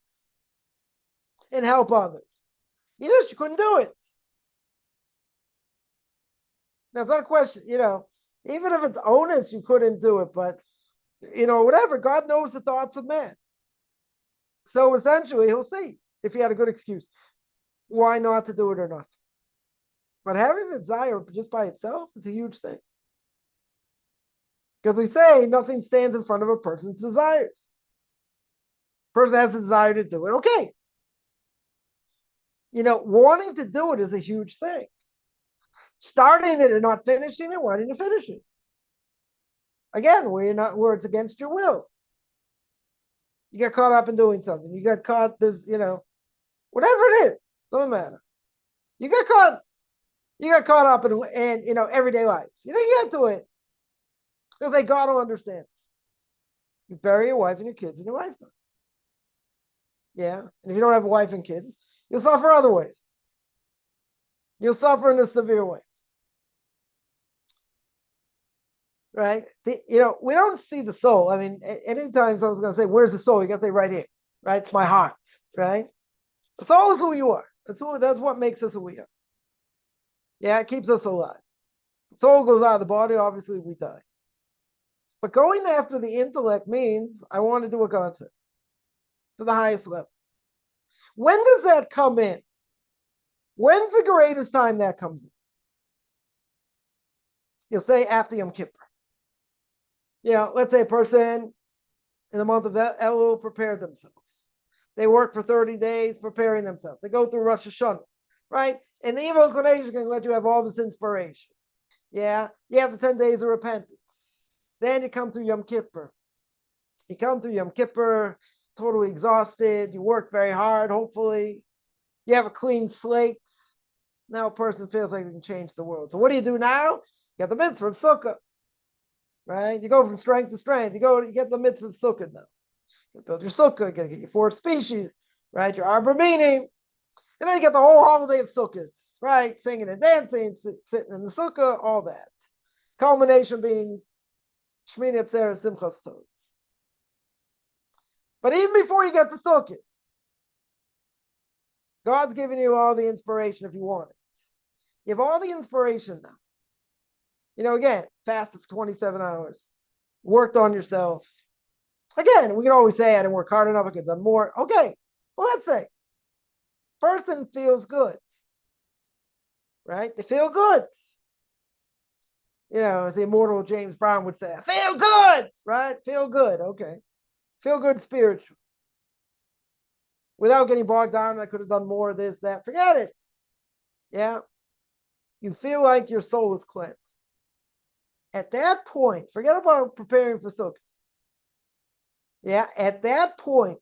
and help others. You couldn't do it. Now, it's not a question, even if it's onus, you couldn't do it, but, whatever. God knows the thoughts of man. So essentially, he'll see if he had a good excuse why not to do it or not. But having the desire just by itself is a huge thing. Because we say nothing stands in front of a person's desires. Person has the desire to do it. Okay. Wanting to do it is a huge thing. Starting it and not finishing it, why didn't you finish it? Again, where it's against your will. You get caught up in doing something. You got caught whatever it is, doesn't matter. You got caught up in everyday life. You get to it. Because they God will understand. You bury your wife and your kids in your lifetime. Yeah. And if you don't have a wife and kids, you'll suffer other ways. You'll suffer in a severe way. Right? We don't see the soul. I mean, anytime someone's going to say, where's the soul? You got to say right here. Right? It's my heart. Right? The soul is who you are. That's what makes us who we are. Yeah, it keeps us alive. The soul goes out of the body, obviously we die. But going after the intellect means I want to do what God said to the highest level. When does that come in? When's the greatest time that comes in? You'll say after Yom Kippur. Let's say a person in the month of Elul prepared themselves. They work for 30 days preparing themselves. They go through Rosh Hashanah, right? And the evil inclination can let you have all this inspiration. Yeah, you have the 10 days of repentance. Then you come through Yom Kippur. You come through Yom Kippur totally exhausted. You work very hard, hopefully. You have a clean slate. Now a person feels like they can change the world. So what do you do now? You get the mitzvah of Sukkah, right? You go from strength to strength. You get the mitzvah of Sukkah now. You build your Sukkah, you got to get your 4 species, right? Your Arbor meaning. And then you get the whole holiday of Sukkahs, right? Singing and dancing, sitting in the Sukkah, all that. Culmination being Shmini Atzeret Simchas Torah. But even before you get to Sukkah, God's giving you all the inspiration if you want it. You have all the inspiration now. Again, fasted for 27 hours, worked on yourself. Again, we can always say I didn't work hard enough, I could have done more. Okay, well, let's say person feels good, right? They feel good. As the immortal James Brown would say, I feel good, right? Feel good, okay. Feel good spiritual. Without getting bogged down, I could have done more of this, that. Forget it. Yeah. You feel like your soul is cleansed. At that point, forget about preparing for Sukkot. Yeah. At that point,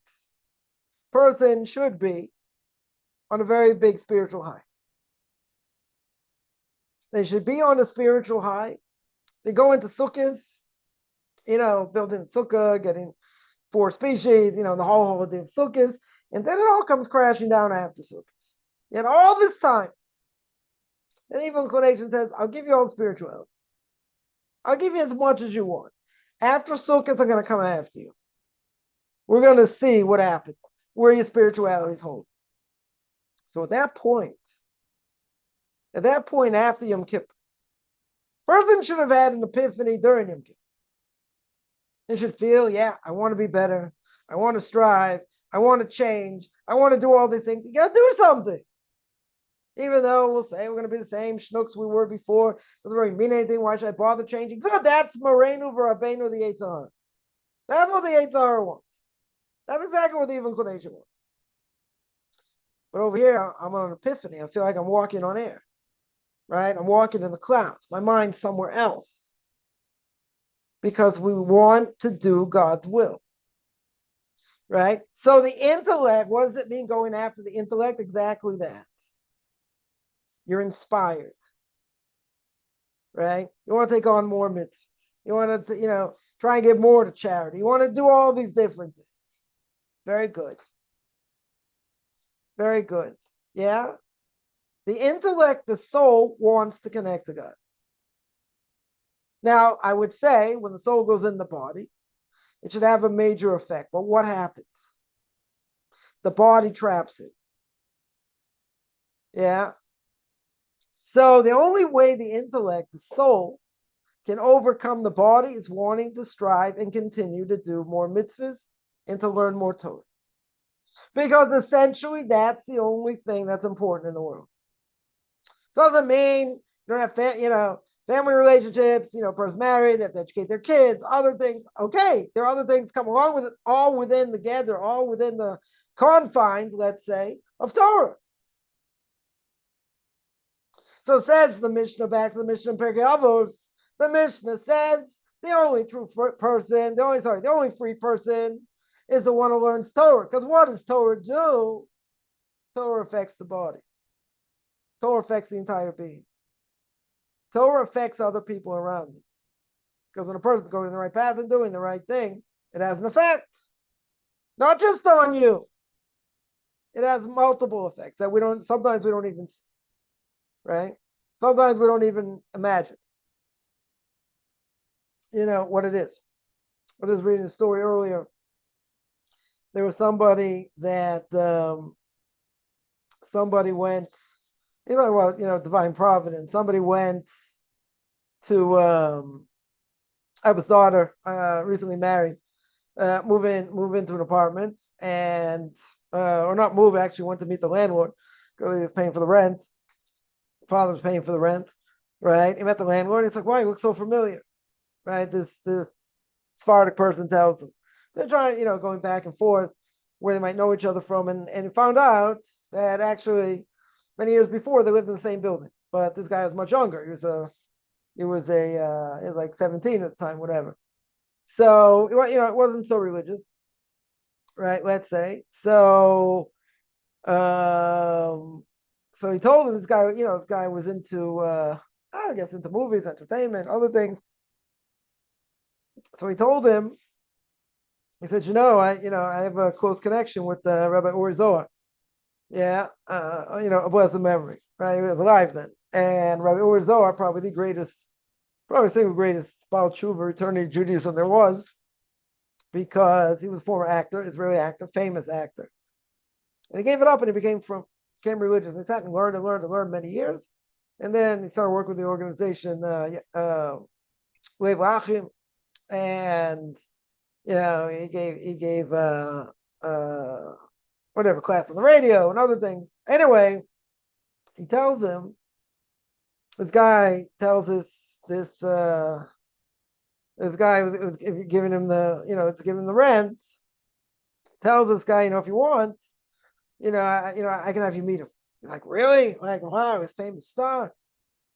person should be on a very big spiritual high. They should be on a spiritual high. They go into Sukkot, building Sukkah, getting 4 species, the whole holiday of Sukkot. And then it all comes crashing down after Sukkot. Yet all this time, the evil inclination says, I'll give you all spirituality. I'll give you as much as you want. After Sukkot, I'm going to come after you. We're going to see what happens, where your spirituality is holding. So at that point after Yom Kippur, person should have had an epiphany during Yom Kippur. They should feel, I want to be better. I want to strive. I want to change. I want to do all these things. You got to do something. Even though we'll say we're going to be the same schnooks we were before. Doesn't really mean anything. Why should I bother changing? Good, that's Morenu V'Rabbeinu, the Yetzer Hara. That's what the Yetzer Hara wants. That's exactly what the evil inclination wants. But over here, I'm on an epiphany. I feel like I'm walking on air. Right? I'm walking in the clouds. My mind's somewhere else. Because we want to do God's will. right? So the intellect, what does it mean going after the intellect? Exactly that. You're inspired, right? You want to take on more mitzvahs. You want to, try and give more to charity. You want to do all these different things. Very good. Very good. Yeah. The intellect, the soul wants to connect to God. Now, I would say when the soul goes in the body, it should have a major effect. But what happens? The body traps it. Yeah. So the only way the intellect, the soul, can overcome the body is wanting to strive and continue to do more mitzvahs and to learn more Torah. Because essentially that's the only thing that's important in the world. Doesn't mean you don't have family relationships, person married, they have to educate their kids, other things. Okay, there are other things come along with it, all within the gather, all within the confines, let's say, of Torah. So says the Mishnah, back to the Mishnah in Pirke Avos, the Mishnah says the only true person, the only free person is the one who learns Torah. Because what does Torah do? Torah affects the body. Torah affects the entire being. Torah affects other people around you. Because when a person's going in the right path and doing the right thing, it has an effect. Not just on you. It has multiple effects that sometimes we don't even see. Right? Sometimes we don't even imagine. What it is. I was reading a story earlier. There was somebody that somebody went, divine providence. Somebody went to I have a daughter, recently married, move into an apartment, and or not move, actually went to meet the landlord because he was paying for the rent. The father was paying for the rent, right? He met the landlord. He's like, "Why, you look so familiar?" Right? This Sephardic person tells him. They're trying, going back and forth where they might know each other from, and he found out that actually many years before they lived in the same building, but this guy was much younger. He was like 17 at the time, whatever. So it wasn't so religious, right? Let's say so. So he told him this guy was into I guess into movies, entertainment, other things. So he told him, he said, I have a close connection with Rabbi Uri Zohar. Yeah, a blessed memory, right? He was alive then. And Rabbi Uri Zohar, probably single greatest Baal Tshuva returning to Judaism there was, because he was a former actor, Israeli actor, famous actor. And he gave it up and he became religious. He sat and learned many years. And then he started working with the organization, Lev Achim, and he gave whatever class on the radio and other things. Anyway, he tells him, this guy tells this guy was giving him it's giving him the rent. Tells this guy, if you want, I can have you meet him. He's like, really? Like, wow, he's a famous star.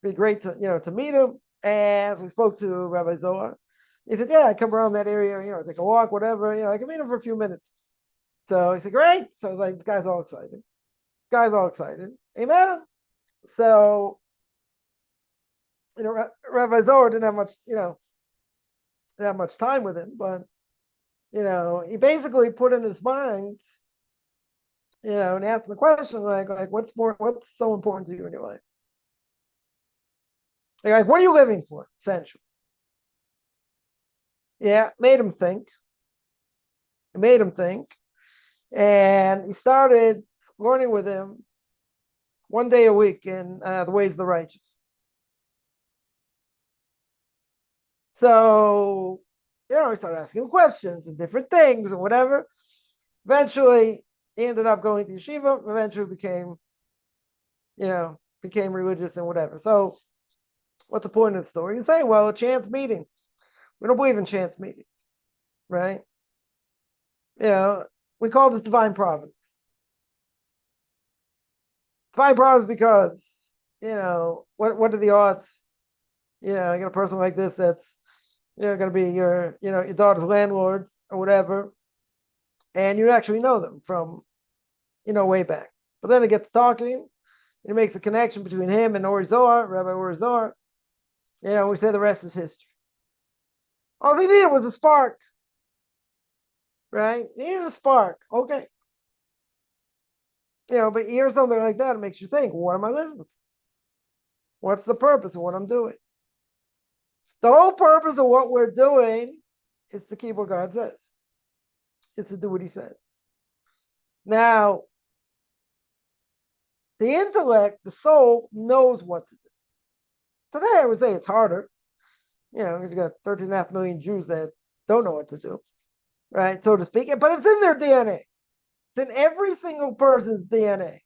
Be great to meet him. And so he spoke to Rabbi Zohar. He said, yeah, I come around that area, take a walk, whatever, I can meet him for a few minutes. So he said, great. So I was like, this guy's all excited. He met him. So, Rabbi Zohar didn't have much time with him, but, he basically put in his mind, and asked him the question, like what's so important to you in your life? Like, what are you living for, essentially? Yeah, made him think. It made him think. And he started learning with him one day a week in the ways of the righteous. So, he started asking him questions and different things and whatever. Eventually, he ended up going to yeshiva, eventually became religious and whatever. So, what's the point of the story? You say, well, a chance meeting. We don't believe in chance meetings, right? We call this divine providence. Divine providence because, what are the odds? You get a person like this that's, going to be your daughter's landlord or whatever. and you actually know them from, way back. But then they get to talking, and he makes a connection between him and Ori Zohar, Rabbi Ori Zohar. We say the rest is history. All they needed was a spark, right? They needed a spark. Okay. But you hear something like that, it makes you think, what am I living for? What's the purpose of what I'm doing? The whole purpose of what we're doing is to keep what God says. It's to do what he says. Now, the intellect, the soul, knows what to do. Today, I would say it's harder. You've got 13.5 million Jews that don't know what to do, right? So to speak. But it's in their DNA. It's in every single person's DNA.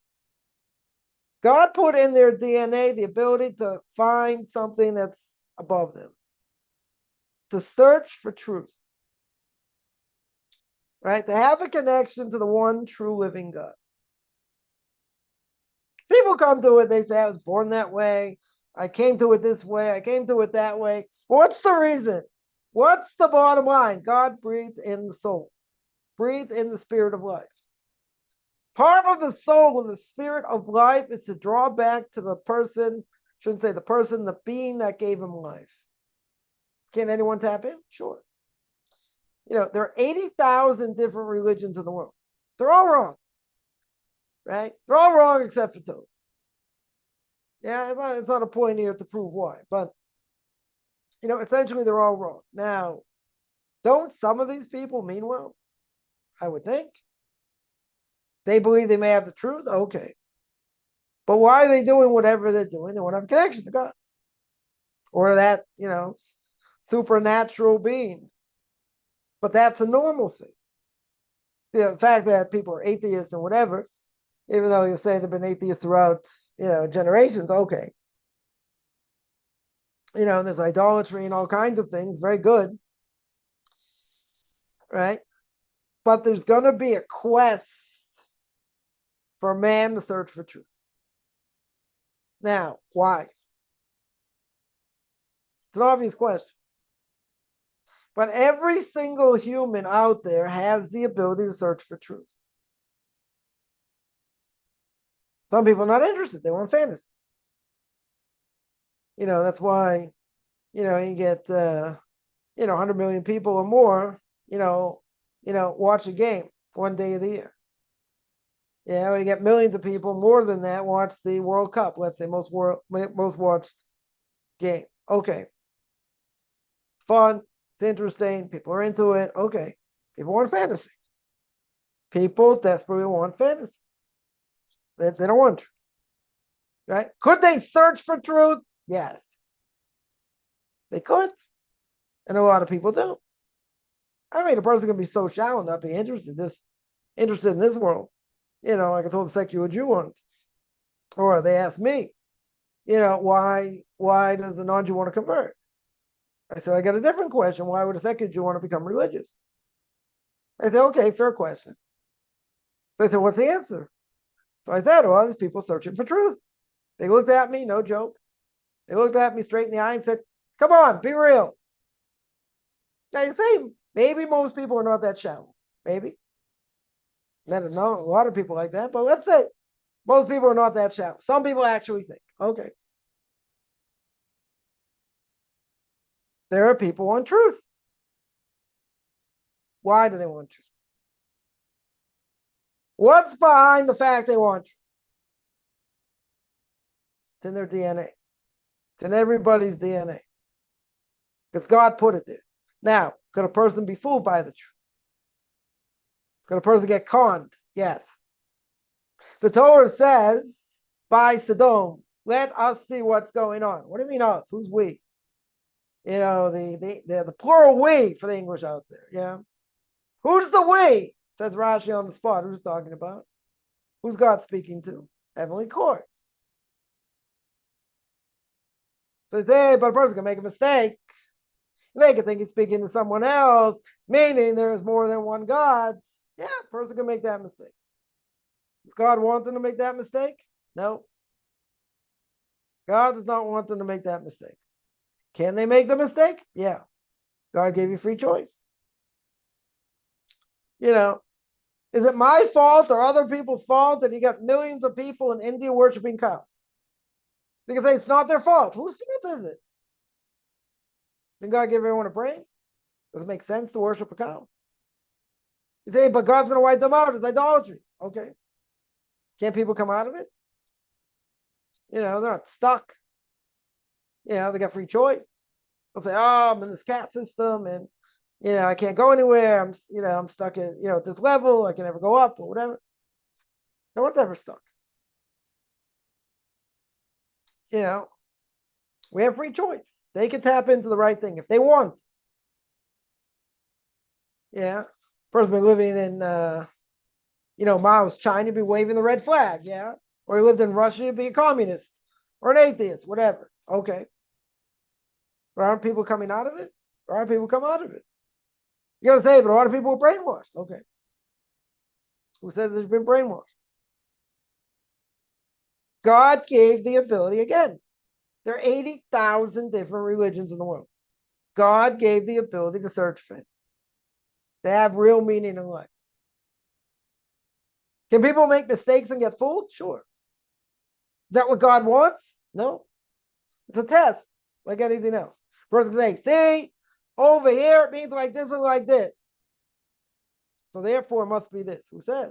God put in their DNA the ability to find something that's above them, to search for truth, right? To have a connection to the one true living God. People come to it, they say, I was born that way. I came to it this way. I came to it that way. What's the reason? What's the bottom line? God breathed in the soul, breathed in the spirit of life. Part of the soul and the spirit of life is to draw back to the person, shouldn't say the person, the being that gave him life. Can anyone tap in? Sure. There are 80,000 different religions in the world. They're all wrong, right? They're all wrong except for two. Yeah, it's not a point here to prove why, but essentially they're all wrong. Now, don't some of these people mean well? I would think. They believe they may have the truth? Okay. But why are they doing whatever they're doing? They want to have a connection to God. Or that, supernatural being. But that's a normal thing. The fact that people are atheists and whatever, even though you say they've been atheists throughout, generations, okay. There's idolatry and all kinds of things, very good. Right? But there's going to be a quest for man to search for truth. Now, why? It's an obvious question. But every single human out there has the ability to search for truth. Some people are not interested. They want fantasy. That's why, you get, 100 million people or more, watch a game one day of the year. We get millions of people, more than that, watch the World Cup. Let's say most watched game. Okay. Fun. It's interesting. People are into it. Okay. People want fantasy. People desperately want fantasy. They don't want truth. Right? Could they search for truth? Yes. They could. And a lot of people do. I mean, a person can be so shallow, not be interested in this world. Like I told the secular Jew once. Or they asked me, why does the non-Jew want to convert? I said, I got a different question. Why would a secular Jew want to become religious? I said, okay, fair question. So I said, what's the answer? So I said, well, there's people searching for truth. They looked at me, no joke. They looked at me straight in the eye and said, come on, be real. Now you say, maybe most people are not that shallow. Maybe. I don't know, a lot of people like that, but let's say most people are not that shallow. Some people actually think, okay. There are people who want truth. Why do they want truth? What's behind the fact they want truth? It's in their DNA. It's in everybody's DNA. Because God put it there. Now, could a person be fooled by the truth? Could a person get conned? Yes. The Torah says, by Sodom, let us see what's going on. What do you mean us? Who's we? The plural we for the English out there. Yeah. Who's the we? Says Rashi on the spot. Who's talking about? Who's God speaking to? Heavenly court. So hey, but a person can make a mistake. They can think he's speaking to someone else, meaning there's more than one God. Yeah, a person can make that mistake. Does God want them to make that mistake? No. God does not want them to make that mistake. Can they make the mistake? Yeah. God gave you free choice. Is it my fault or other people's fault that you got millions of people in India worshiping cows? You can say it's not their fault. Whose fault is it? Did God give everyone a brain? Does it make sense to worship a cow? You say, but God's going to wipe them out. It's idolatry. Okay. Can't people come out of it? They're not stuck. They got free choice. They'll say, oh, I'm in this caste system and, I can't go anywhere. I'm stuck at, at this level. I can never go up or whatever. No one's ever stuck. We have free choice. They can tap into the right thing if they want. Yeah. Person been living in, Mao's China, be waving the red flag. Yeah. Or he lived in Russia, be a communist or an atheist, whatever. Okay. But aren't people coming out of it? Or aren't people come out of it? You got to say, but a lot of people were brainwashed. Okay. Who says they've been brainwashed? God gave the ability again. There are 80,000 different religions in the world. God gave the ability to search for it. They have real meaning in life. Can people make mistakes and get fooled? Sure. Is that what God wants? No. It's a test, like anything else. Person saying, see, over here it means like this and like this. So therefore it must be this. Who says?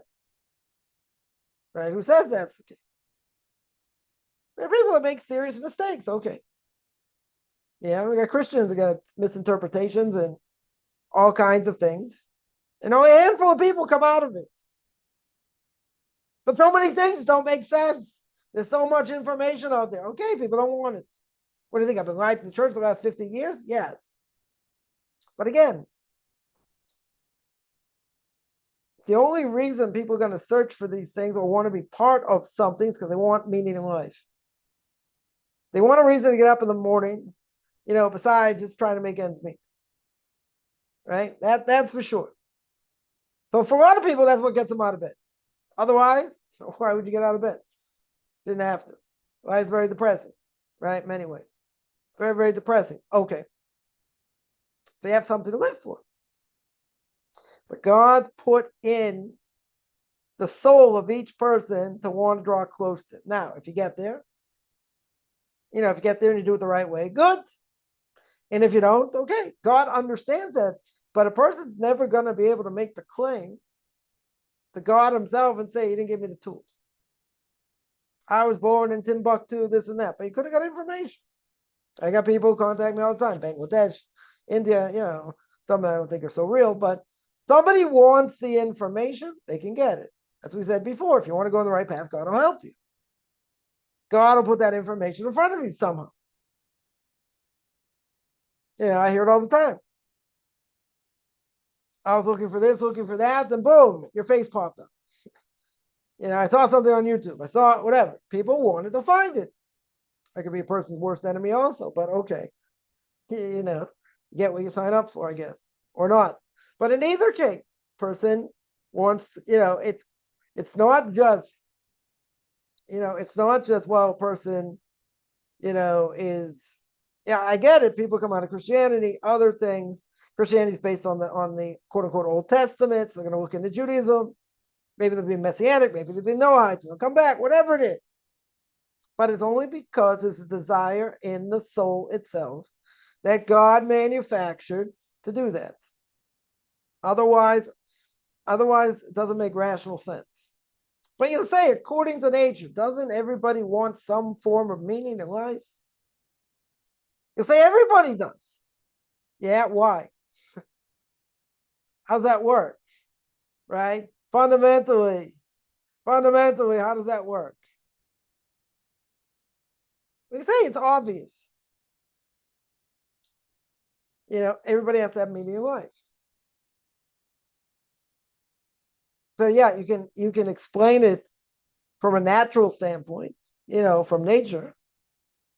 Right? Who says that's the case? There are people that make serious mistakes. Okay. Yeah, we got Christians that got misinterpretations and all kinds of things. And only a handful of people come out of it. But so many things don't make sense. There's so much information out there. Okay, people don't want it. What do you think? I've been lying to the church the last 50 years? Yes. But again, the only reason people are going to search for these things or want to be part of something is because they want meaning in life. They want a reason to get up in the morning, besides just trying to make ends meet. Right? That's for sure. So for a lot of people, that's what gets them out of bed. Otherwise, why would you get out of bed? Didn't have to. Why? It's very depressing, right? In many ways. Very, very depressing. Okay. So you have something to live for. But God put in the soul of each person to want to draw close to it. Now, if you get there, if you get there and you do it the right way, good. And if you don't, okay. God understands that. But a person's never going to be able to make the claim to God himself and say, he didn't give me the tools. I was born in Timbuktu, this and that. But he could have got information. I got people contact me all the time. Bangladesh, India, some I don't think are so real. But somebody wants the information, they can get it. As we said before, if you want to go on the right path, God will help you. God will put that information in front of you somehow. I hear it all the time. I was looking for this, looking for that, and boom, your face popped up. I saw something on YouTube. I saw whatever. People wanted to find it. I could be a person's worst enemy also, but okay. You get what you sign up for, I guess, or not. But in either case, person wants, it's not just, well, person, is, yeah, I get it. People come out of Christianity, other things. Christianity is based on the quote unquote Old Testament. So they're going to look into Judaism. Maybe they'll be Messianic. Maybe they'll be Noahites. They'll come back, whatever it is. But it's only because it's a desire in the soul itself that God manufactured to do that. Otherwise, it doesn't make rational sense. But you say, according to nature, doesn't everybody want some form of meaning in life? You say everybody does. Yeah, why? How's that work? Right? Fundamentally, how does that work? We say it's obvious. Everybody has to have meaning in life. So yeah, you can explain it from a natural standpoint, from nature.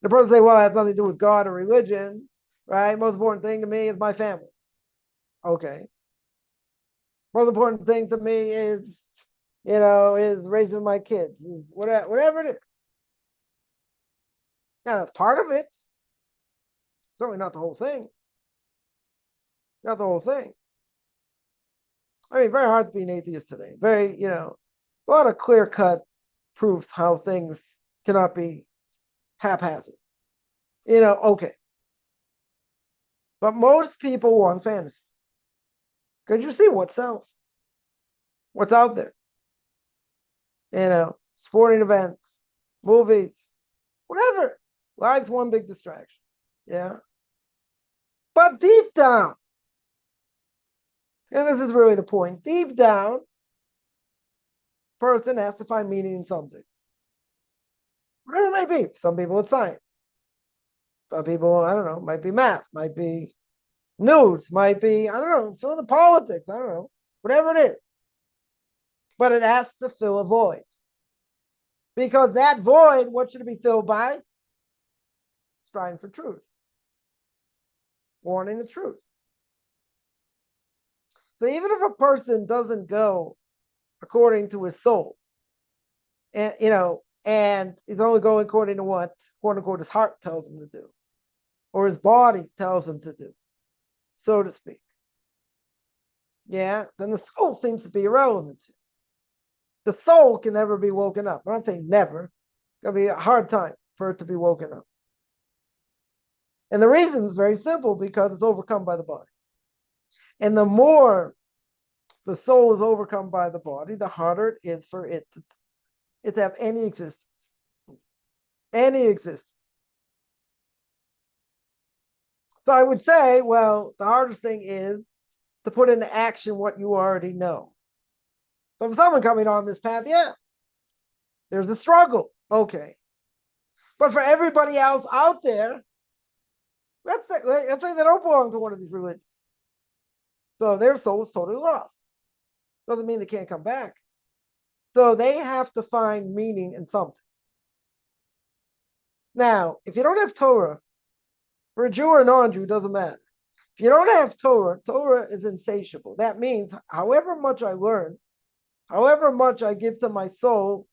The person say, well, it has nothing to do with God or religion, right? Most important thing to me is my family. Okay. Most important thing to me is, is raising my kids, whatever it is. Yeah, that's part of it. Certainly not the whole thing. Not the whole thing. I mean, very hard to be an atheist today. Very, a lot of clear-cut proofs how things cannot be haphazard. Okay. But most people want fantasy. Because you see what sells, what's out there. Sporting events, movies, whatever. Life's one big distraction. Yeah. But deep down, and this is really the point, deep down, person has to find meaning in something. Whatever it may be. Some people it's science. Some people, I don't know, might be math, might be news, might be, I don't know, fill the politics, I don't know, whatever it is. But it has to fill a void. Because that void, what should it be filled by? Striving for truth. Wanting the truth. So even if a person doesn't go according to his soul, and and he's only going according to what, quote unquote, his heart tells him to do, or his body tells him to do, so to speak. Yeah, then the soul seems to be irrelevant. The soul can never be woken up. I'm not saying never. It's going to be a hard time for it to be woken up. And the reason is very simple, because it's overcome by the body. And the more the soul is overcome by the body, the harder it is for it to have any existence. Any existence. So I would say, well, the hardest thing is to put into action what you already know. So if someone coming on this path, yeah, there's a struggle. Okay. But for everybody else out there, let's say they don't belong to one of these religions. So their soul is totally lost. Doesn't mean they can't come back. So they have to find meaning in something. Now, if you don't have Torah, for a Jew or a non-Jew, doesn't matter. If you don't have Torah, Torah is insatiable. That means however much I learn, however much I give to my soul,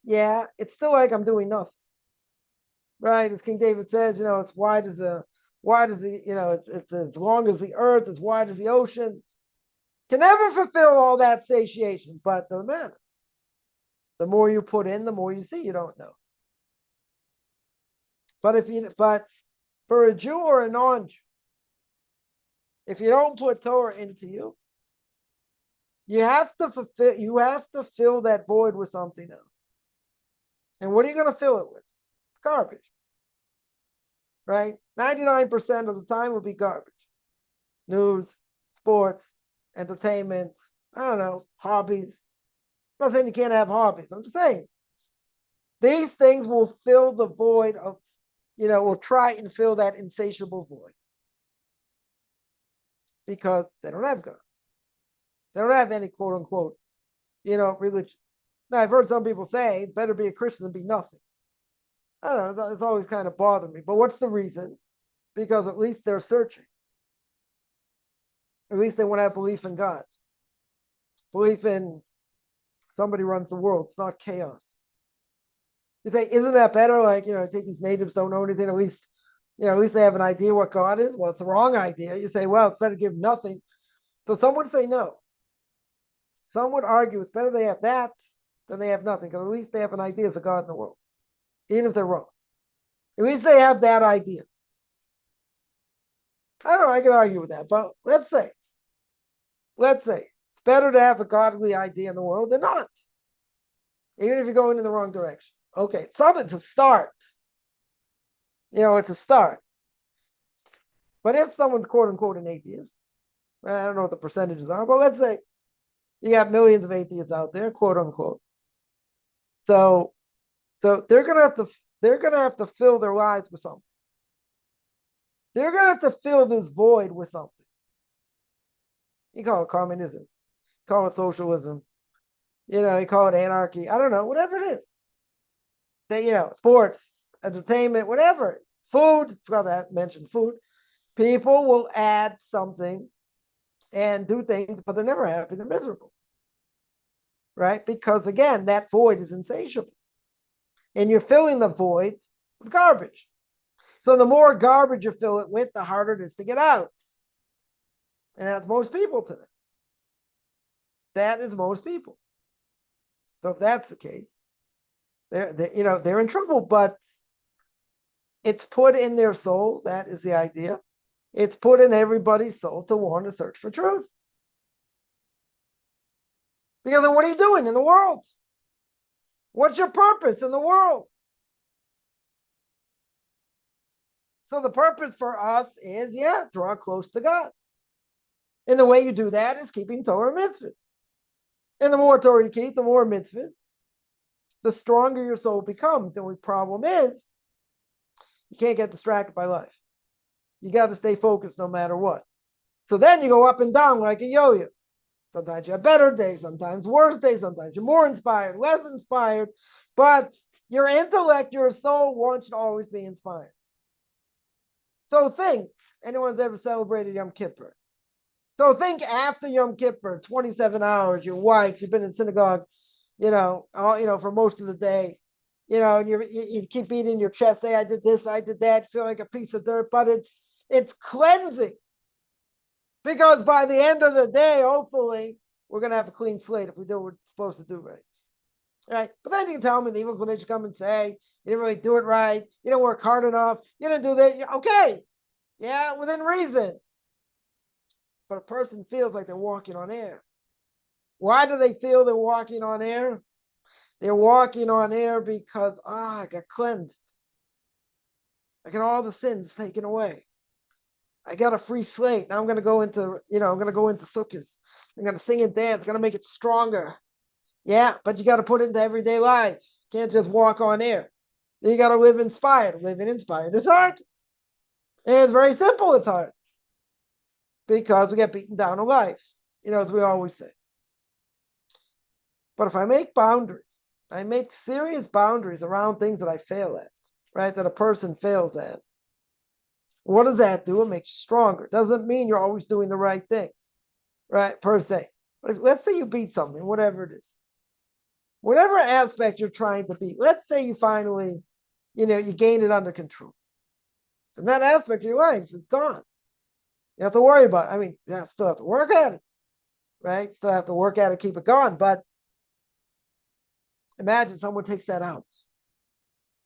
yeah, it's still like I'm doing nothing. Right? As King David says, it's wide as the, it's as long as the earth, as wide as the ocean. Can never fulfill all that satiation, but doesn't matter. The more you put in, the more you see. You don't know. But for a Jew or a non-Jew, if you don't put Torah into you, you have to fill that void with something else. And what are you going to fill it with? Garbage. Right? 99% of the time will be garbage. News, sports, entertainment, I don't know, hobbies. I'm not saying you can't have hobbies. I'm just saying these things will fill the void of, will try and fill that insatiable void. Because they don't have God. They don't have any quote unquote, religion. Now, I've heard some people say it's better be a Christian than be nothing. I don't know, it's always kind of bothered me. But what's the reason? Because at least they're searching. At least they want to have belief in God. Belief in somebody runs the world. It's not chaos. You say, isn't that better? Like, take these natives don't know anything. At least they have an idea what God is. Well, it's the wrong idea. You say, well, it's better to give nothing. So some would say no. Some would argue it's better they have that than they have nothing, because at least they have an idea of the God in the world, even if they're wrong. At least they have that idea. I don't know, I can argue with that, but let's say it's better to have a godly idea in the world than not, even if you're going in the wrong direction. Okay, something to start. It's a start. But if someone's quote unquote an atheist, I don't know what the percentages are, but let's say you got millions of atheists out there, quote unquote. So they're gonna have to fill their lives with something. They're gonna have to fill this void with something. You call it communism, call it socialism, you call it anarchy. I don't know, whatever it is. Sports, entertainment, whatever. Food, forgot to mention food. People will add something and do things, but they're never happy. They're miserable. Right? Because again, that void is insatiable. And you're filling the void with garbage. So the more garbage you fill it with, the harder it is to get out. And that's most people today. That is most people. So if that's the case, they're in trouble, but it's put in their soul. That is the idea. It's put in everybody's soul to want to search for truth. Because then what are you doing in the world? What's your purpose in the world? So the purpose for us is, draw close to God. And the way you do that is keeping Torah mitzvahs. And the more Torah you keep, the more mitzvahs, the stronger your soul becomes. The only problem is you can't get distracted by life. You got to stay focused no matter what. So then you go up and down like a yo-yo. Sometimes you have better days, sometimes worse days, sometimes you're more inspired, less inspired. But your intellect, your soul wants you to always be inspired. So think, anyone's ever celebrated Yom Kippur? So think after Yom Kippur, 27 hours, your wife, you've been in synagogue, for most of the day, and you keep beating your chest, say, I did this, I did that, feel like a piece of dirt, but it's cleansing. Because by the end of the day, hopefully, we're going to have a clean slate if we do what we're supposed to do right. Right? But then you can tell me the evil inclination come and say, you didn't really do it right, you didn't work hard enough, you didn't do that. Okay, yeah, within reason. But a person feels like they're walking on air. Why do they feel they're walking on air? They're walking on air because, I got cleansed. I got all the sins taken away. I got a free slate. Now I'm going to go into, sukkahs. I'm going to sing and dance. I'm going to make it stronger. Yeah, but you got to put it into everyday life. You can't just walk on air. You got to live inspired. Living inspired is hard. And it's very simple. It's hard. Because we get beaten down in life, as we always say. But if I make boundaries, I make serious boundaries around things that I fail at, right? That a person fails at. What does that do? It makes you stronger. It doesn't mean you're always doing the right thing, right? Per se. But let's say you beat something, whatever it is. Whatever aspect you're trying to beat, let's say you finally, you gain it under control. And that aspect of your life is gone. You have to worry about it. I mean, you still have to work at it, right? Still have to work at it, keep it going. But imagine someone takes that out.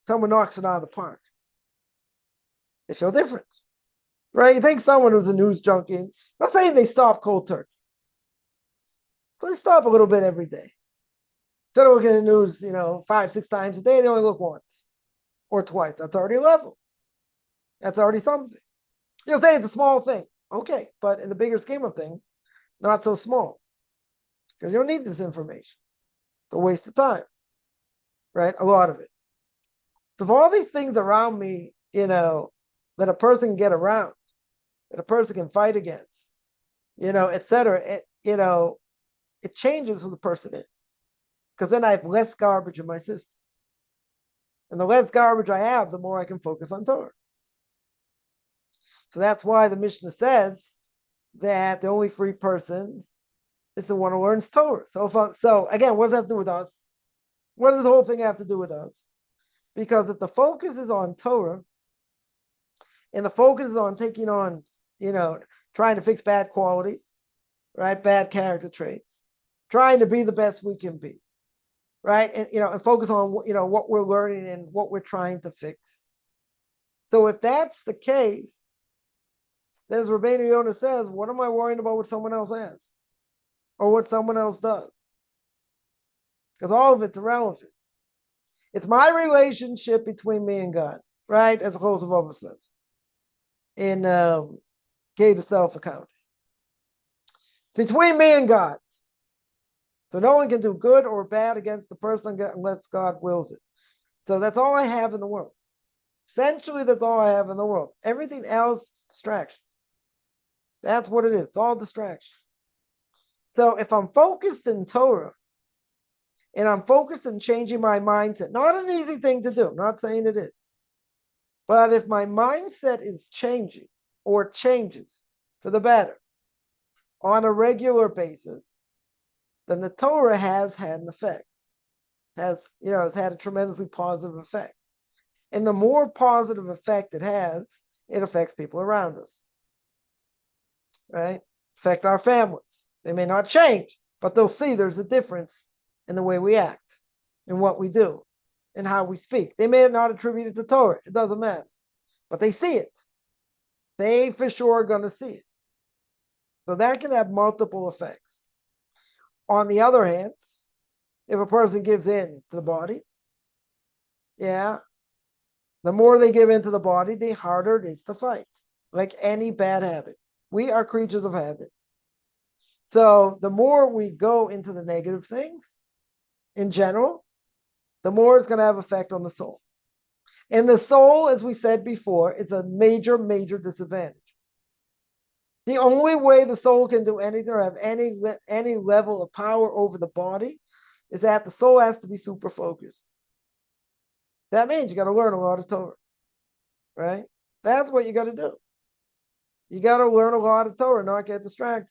Someone knocks it out of the park. They feel different, right? You think someone who's a news junkie, I'm not saying they stop cold turkey, but they stop a little bit every day. Instead of looking at the news, 5-6 times a day, they only look once or twice. That's already a level. That's already something. You'll say it's a small thing. Okay, but in the bigger scheme of things, not so small. Because you don't need this information. It's a waste of time. Right? A lot of it. So if all these things around me, that a person can get around, that a person can fight against, etc., it changes who the person is. Because then I have less garbage in my system. And the less garbage I have, the more I can focus on Torah. So that's why the Mishna says that the only free person is the one who learns Torah. So again, what does that have to do with us? What does the whole thing have to do with us? Because if the focus is on Torah, and the focus is on taking on, trying to fix bad qualities, right? Bad character traits, trying to be the best we can be, right? And focus on, what we're learning and what we're trying to fix. So if that's the case, then as Rabbeinu Yonah says, what am I worrying about what someone else has? Or what someone else does? Because all of it's irrelevant. It's my relationship between me and God, right? As Chosov Avos says in Gate of Self-Account. Between me and God. So no one can do good or bad against the person unless God wills it. So that's all I have in the world. Essentially, that's all I have in the world. Everything else, distraction. That's what it is. It's all distraction. So if I'm focused in Torah, and I'm focused in changing my mindset, not an easy thing to do, I'm not saying it is. But if my mindset is changing or changes for the better on a regular basis, then the Torah has had an effect. Has had a tremendously positive effect. And the more positive effect it has, it affects people around us. Right? Affect our families. They may not change, But they'll see there's a difference in the way we act, in what we do, in how we speak. They may not attribute it to Torah. It doesn't matter. But they see it. They for sure are going to see it. So that can have multiple effects. On the other hand, if a person gives in to the body, the more they give in to the body, the harder it is to fight. Like any bad habit. We are creatures of habit. So the more we go into the negative things, in general, the more it's going to have effect on the soul. And the soul, as we said before, is a major, major disadvantage. The only way the soul can do anything or have any level of power over the body is that the soul has to be super focused. That means you got to learn a lot of Torah, right? That's what you got to do. You got to learn a lot of Torah, not get distracted.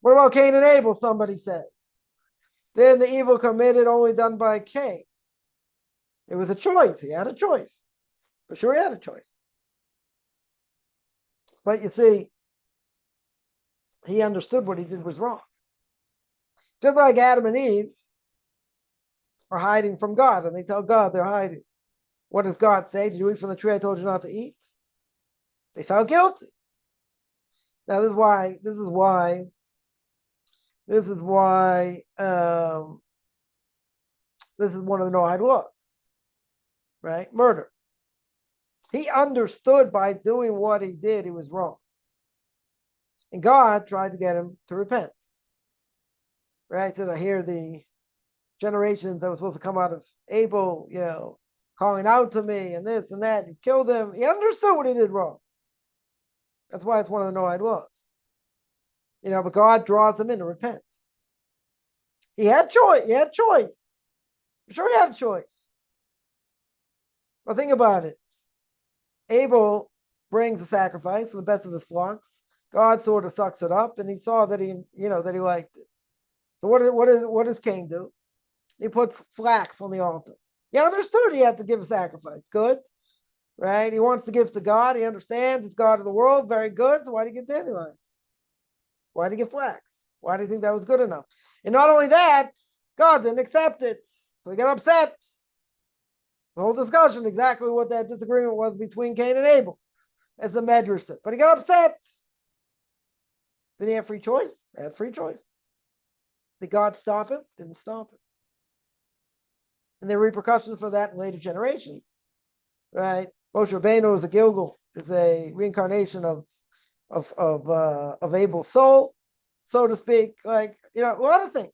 What about Cain and Abel? Somebody said. Then the evil committed only done by Cain. It was a choice. He had a choice. For sure he had a choice. But you see, he understood what he did was wrong. Just like Adam and Eve are hiding from God, and they tell God they're hiding. What does God say? Did you eat from the tree I told you not to eat? They felt guilty. Now this is why this is one of the Noahide laws, right? Murder. He understood by doing what he did, he was wrong. And God tried to get him to repent. Right? So I hear the generations that was supposed to come out of Abel, calling out to me and this and that. You killed him. He understood what he did wrong. That's why it's one of the Noahide laws. But God draws him in to repent. He had choice. He had choice. I'm sure he had a choice. But think about it. Abel brings a sacrifice from the best of his flocks. God sort of sucks it up, and he saw that he liked it. So what does Cain do? He puts flax on the altar. He understood he had to give a sacrifice. Good, right? He wants to give to God. He understands it's God of the world. Very good. So why did he give dandelions? Why did he give flax? Why do you think that was good enough? And not only that, God didn't accept it. So he got upset. The whole discussion, exactly what that disagreement was between Cain and Abel, as the Medrash said. But he got upset. Did he have free choice? He had free choice. Did God stop him? Didn't stop him. And there are repercussions for that in later generations, right? Moshe Rabbeinu is a Gilgal, is a reincarnation of Abel's soul, so to speak. Like, a lot of things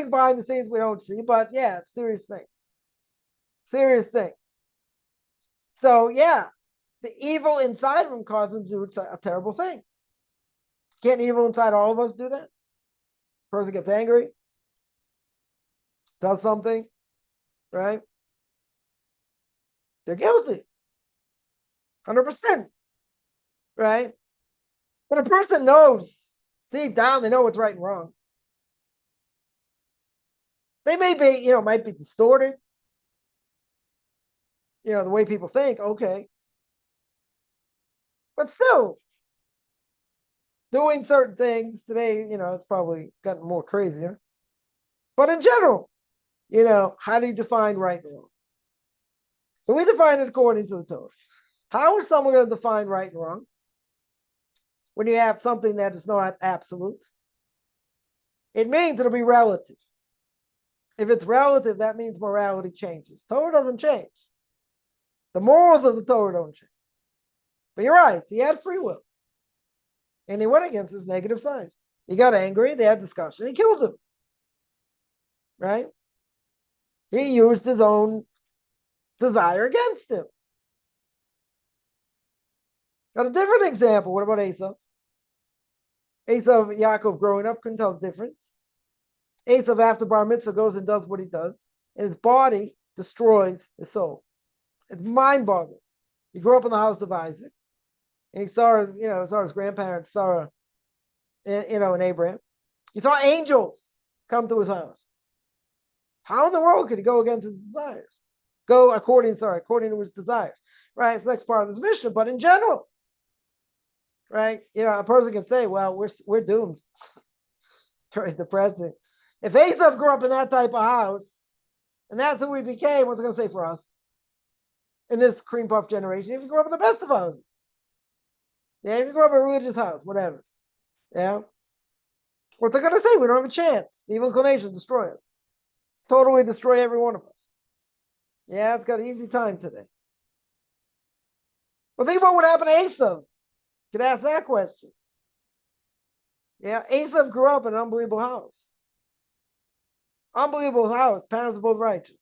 behind the scenes we don't see, but yeah, serious thing. Serious thing. So the evil inside of him caused him to do a terrible thing. Can't evil inside all of us do that? Person gets angry, does something, right? They're guilty. 100%. Right? But a person knows, deep down, they know what's right and wrong. They may be, might be distorted. The way people think, okay. But still, doing certain things today, it's probably gotten more crazier. But in general, how do you define right and wrong? So we define it according to the Torah. How is someone going to define right and wrong when you have something that is not absolute? It means it'll be relative. If it's relative, that means morality changes. Torah doesn't change. The morals of the Torah don't change. But you're right, he had free will. And he went against his negative side. He got angry, they had discussion, he killed him. Right? He used his own desire against him. Got a different example. What about Esau? Esau, Yaakov growing up, couldn't tell the difference. Esau, after Bar Mitzvah, goes and does what he does, and his body destroys his soul. It's mind-boggling. He grew up in the house of Isaac, and he saw his grandparents, Sarah, and Abraham. He saw angels come to his house. How in the world could he go against his desires? Go according to his desires. Right? It's the next part of this Mishna, but in general, right? A person can say, well, we're doomed. very depressing. If Esav grew up in that type of house, and that's who we became, what's it going to say for us? In this cream puff generation, if you grew up in the best of houses. Yeah, if you grew up in a religious house, whatever. Yeah. What's it going to say? We don't have a chance. The evil inclination destroy us. Totally destroy every one of us. Yeah, it's got an easy time today. But think about what happened to Esav. You could ask that question. Yeah, Esav grew up in an unbelievable house. Unbelievable house. Parents are both righteous.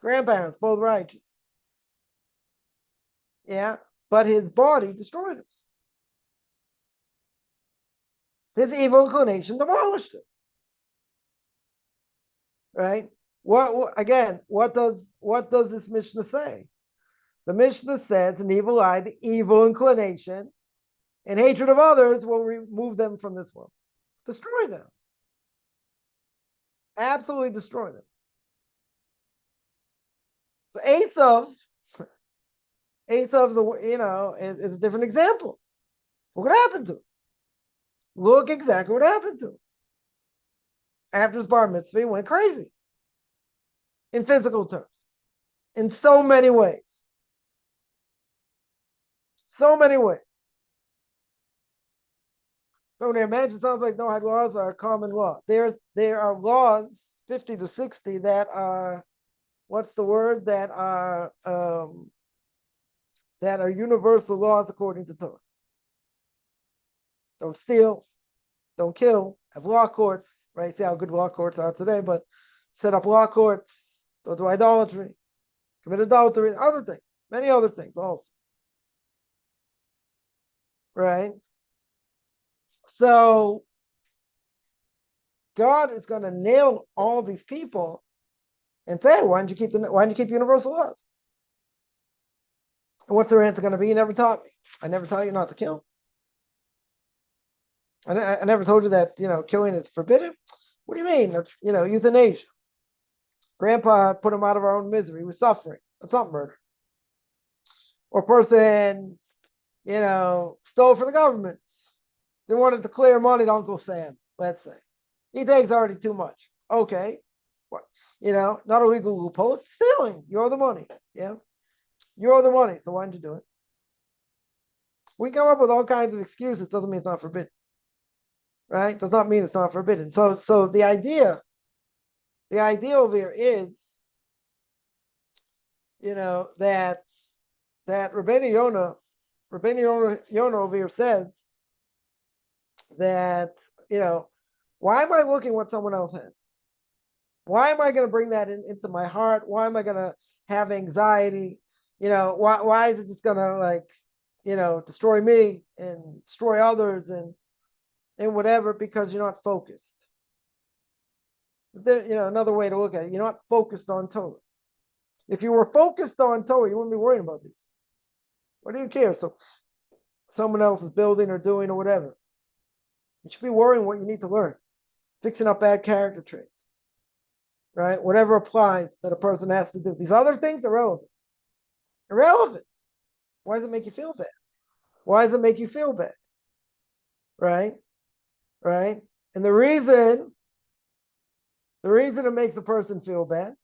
Grandparents, both righteous. Yeah, but his body destroyed him. His evil inclination demolished him. Right? What does this Mishnah say? The Mishnah says an evil eye, the evil inclination, and hatred of others will remove them from this world. Destroy them. Absolutely destroy them. So Esav, is a different example. Look what happened to him. Look exactly what happened to him. After his bar mitzvah, he went crazy. In physical terms. In so many ways. So many ways. So when they imagine, sounds like Noahide laws are common law. There are laws, 50 to 60, that are, what's the word? That are universal laws according to Torah. Don't steal, don't kill, have law courts, right? See how good law courts are today, but set up law courts, don't do idolatry, commit adultery, other things, many other things also. Right? So God is going to nail all these people and say, why don't you keep universal laws? And what's their answer going to be? You never taught me. I never taught you not to kill. I never told you that, killing is forbidden. What do you mean? That's, euthanasia. Grandpa put him out of our own misery. He was suffering. That's not murder. Or person, stole from the government. They wanted to clear money to Uncle Sam, let's say. He takes already too much. Okay. What? Not a legal loophole. It's stealing. You owe the money. Yeah. You owe the money. So why didn't you do it? We come up with all kinds of excuses. Doesn't mean it's not forbidden. Right? Does not mean it's not forbidden. So the idea over here is, that Rabbeinu Yonah over here says that, why am I looking what someone else has? Why am I going to bring that into my heart? Why am I going to have anxiety? Why is it just going to destroy me and destroy others and whatever, because you're not focused. Another way to look at it, you're not focused on Torah. If you were focused on Torah, you wouldn't be worrying about this. What do you care? So someone else is building or doing or whatever. You should be worrying what you need to learn. Fixing up bad character traits. Right? Whatever applies that a person has to do. These other things are irrelevant. Irrelevant. Why does it make you feel bad? Why does it make you feel bad? Right? Right? And the reason it makes a person feel bad,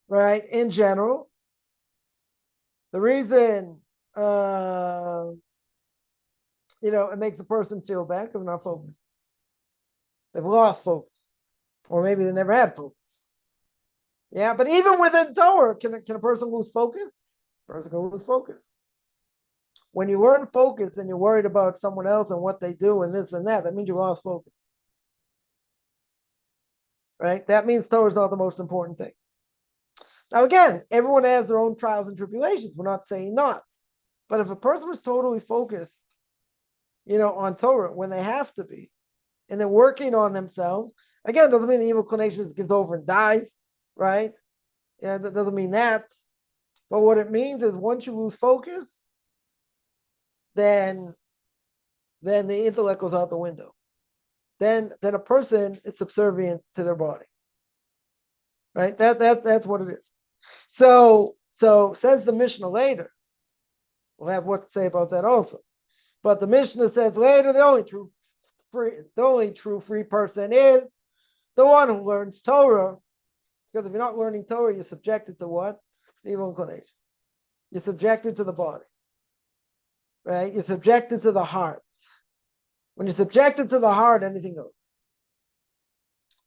right, in general, the reason it makes a person feel bad because they're not focused. They've lost focus. Or maybe they never had focus. Yeah, but even within Torah, can a person lose focus? A person can lose focus. When you learn focus and you're worried about someone else and what they do and this and that means you lost focus. Right? That means Torah is not the most important thing. Now again, everyone has their own trials and tribulations. We're not saying not. But if a person was totally focused, on Torah when they have to be, and they're working on themselves, again, it doesn't mean the evil inclination gives over and dies, right? Yeah, that doesn't mean that. But what it means is once you lose focus, then the intellect goes out the window. Then a person is subservient to their body. Right? That's what it is. So says the Mishnah later. We'll have what to say about that also. But the Mishnah says later the only true true free person is the one who learns Torah. Because if you're not learning Torah, you're subjected to what? The evil inclination. You're subjected to the body. Right? You're subjected to the heart. When you're subjected to the heart, anything goes.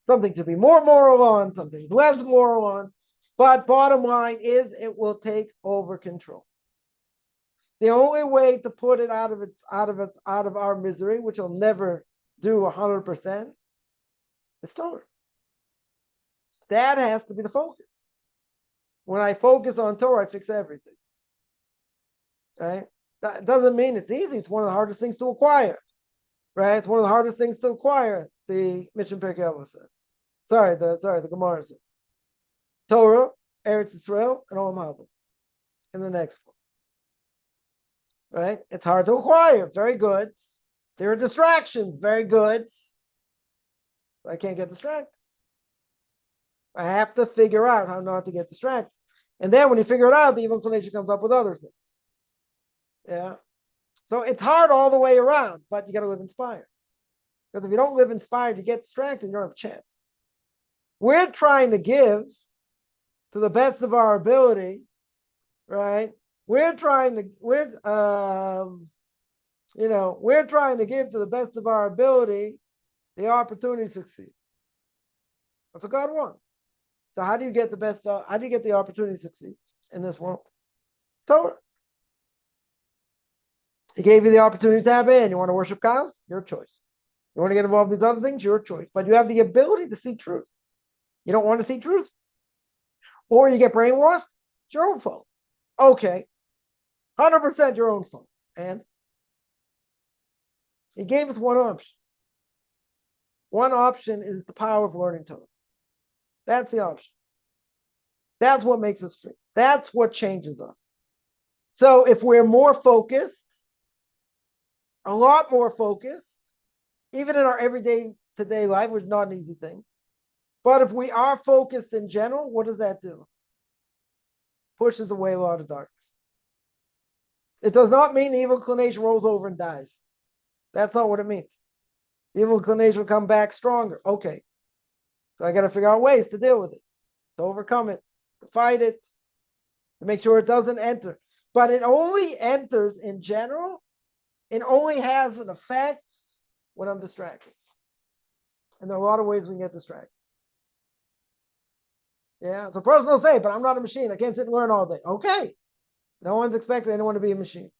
Something to be more moral on, something less moral on. But bottom line is it will take over control. The only way to put it out of our misery, which will never do 100%, is Torah. That has to be the focus. When I focus on Torah, I fix everything. Right? That doesn't mean it's easy. It's one of the hardest things to acquire. Right? It's one of the hardest things to acquire, the Mishna Pirke Avos said. The Gemara says. Torah, Eretz Yisrael, and Olam Haba. In the next one. Right? It's hard to acquire. Very good. There are distractions. Very good. I can't get distracted. I have to figure out how not to get distracted. And then when you figure it out, the evil inclination comes up with other things. Yeah. So it's hard all the way around, but you got to live inspired. Because if you don't live inspired, you get distracted, you don't have a chance. We're trying to give to the best of our ability, right? We're trying to give to the best of our ability the opportunity to succeed. That's what God wants. So how do you get the opportunity to succeed in this world? Torah. He gave you the opportunity to tap in. You want to worship cows? Your choice. You want to get involved in these other things? Your choice. But you have the ability to see truth. You don't want to see truth? Or you get brainwashed? It's your own fault. Okay. 100% your own fault. And he gave us one option. One option is the power of learning Torah. That's the option. That's what makes us free. That's what changes us. So if we're more focused, a lot more focused, even in our everyday today life, which is not an easy thing. But if we are focused in general, what does that do? Pushes away a lot of darkness. It does not mean the evil inclination rolls over and dies. That's not what it means. The evil inclination will come back stronger. Okay. So I got to figure out ways to deal with it, to overcome it, to fight it, to make sure it doesn't enter. But it only enters in general. It only has an effect when I'm distracted. And there are a lot of ways we can get distracted. Yeah, the person will say, but I'm not a machine. I can't sit and learn all day. Okay. No one's expecting anyone to be a machine.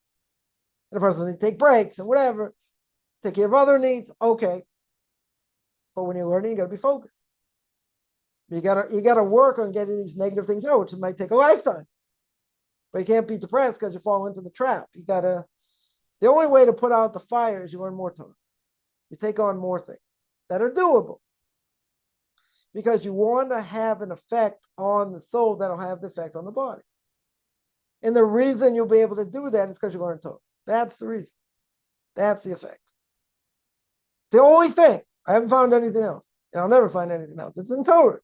And the person needs to take breaks and whatever, take care of other needs. Okay. But when you're learning, you got to be focused. You gotta work on getting these negative things out, which might take a lifetime. But you can't be depressed because you fall into the trap. The only way to put out the fire is you learn more Torah. You take on more things that are doable. Because you want to have an effect on the soul that'll have the effect on the body. And the reason you'll be able to do that is because you learn Torah. That's the reason. That's the effect. The only thing. I haven't found anything else. And I'll never find anything else. It's in Torah.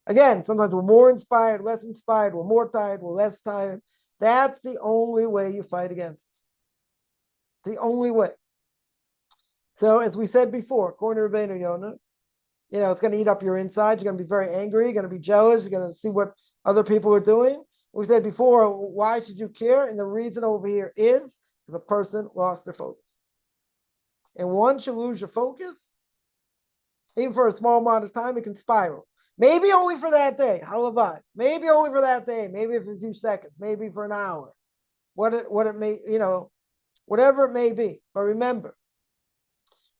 Again, sometimes we're more inspired, less inspired, we're more tired, we're less tired. That's the only way you fight against it. The only way. So as we said before, according to Rabbeinu Yonah, it's going to eat up your insides. You're going to be very angry. You're going to be jealous. You're going to see what other people are doing. We said before, why should you care? And the reason over here is the person lost their focus. And once you lose your focus, even for a small amount of time, it can spiral. Maybe only for that day. Halavai. Maybe only for that day. Maybe for a few seconds. Maybe for an hour. What it may, whatever it may be. But remember,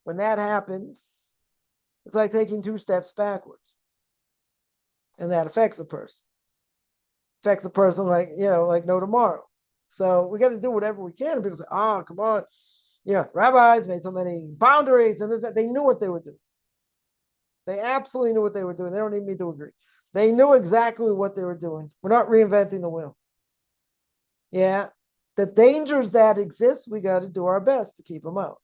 when that happens, it's like taking 2 steps backwards. And that affects the person. Affects the person like no tomorrow. So we got to do whatever we can. And people say, oh, come on. Rabbis made so many boundaries and this, that. They knew what they were doing. They absolutely knew what they were doing. They don't need me to agree. They knew exactly what they were doing. We're not reinventing the wheel. Yeah. The dangers that exist, we got to do our best to keep them out.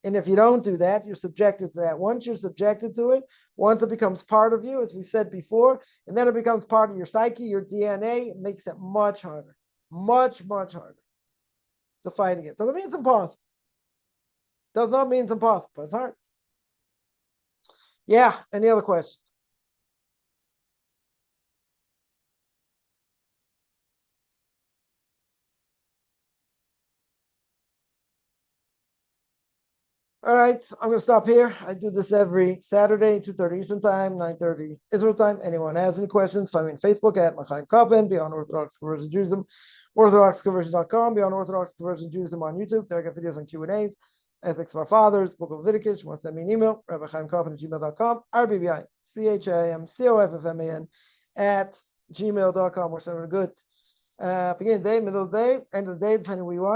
And if you don't do that, you're subjected to that. Once you're subjected to it, once it becomes part of you, as we said before, and then it becomes part of your psyche, your DNA, it makes it much harder. Much, much harder to fight against. Doesn't mean it's impossible. Does not mean it's impossible, but it's hard. Yeah. Any other questions? All right, I'm going to stop here. I do this every Saturday, 2:30 Eastern Time, 9:30 Israel Time. Anyone has any questions, find me on Facebook at Machaim Koppen, Beyond Orthodox Conversion Judaism, OrthodoxConversion.com, Beyond Orthodox Conversion Judaism on YouTube. There I get videos on Q&As, Ethics of Our Fathers, Book of Leviticus. You want to send me an email, rabbichaimkoppen@gmail.com, RBBI, CHAIMCHAIMCOFFN at gmail.com. We're having a good beginning of the day, middle of the day, end of the day, depending where you are.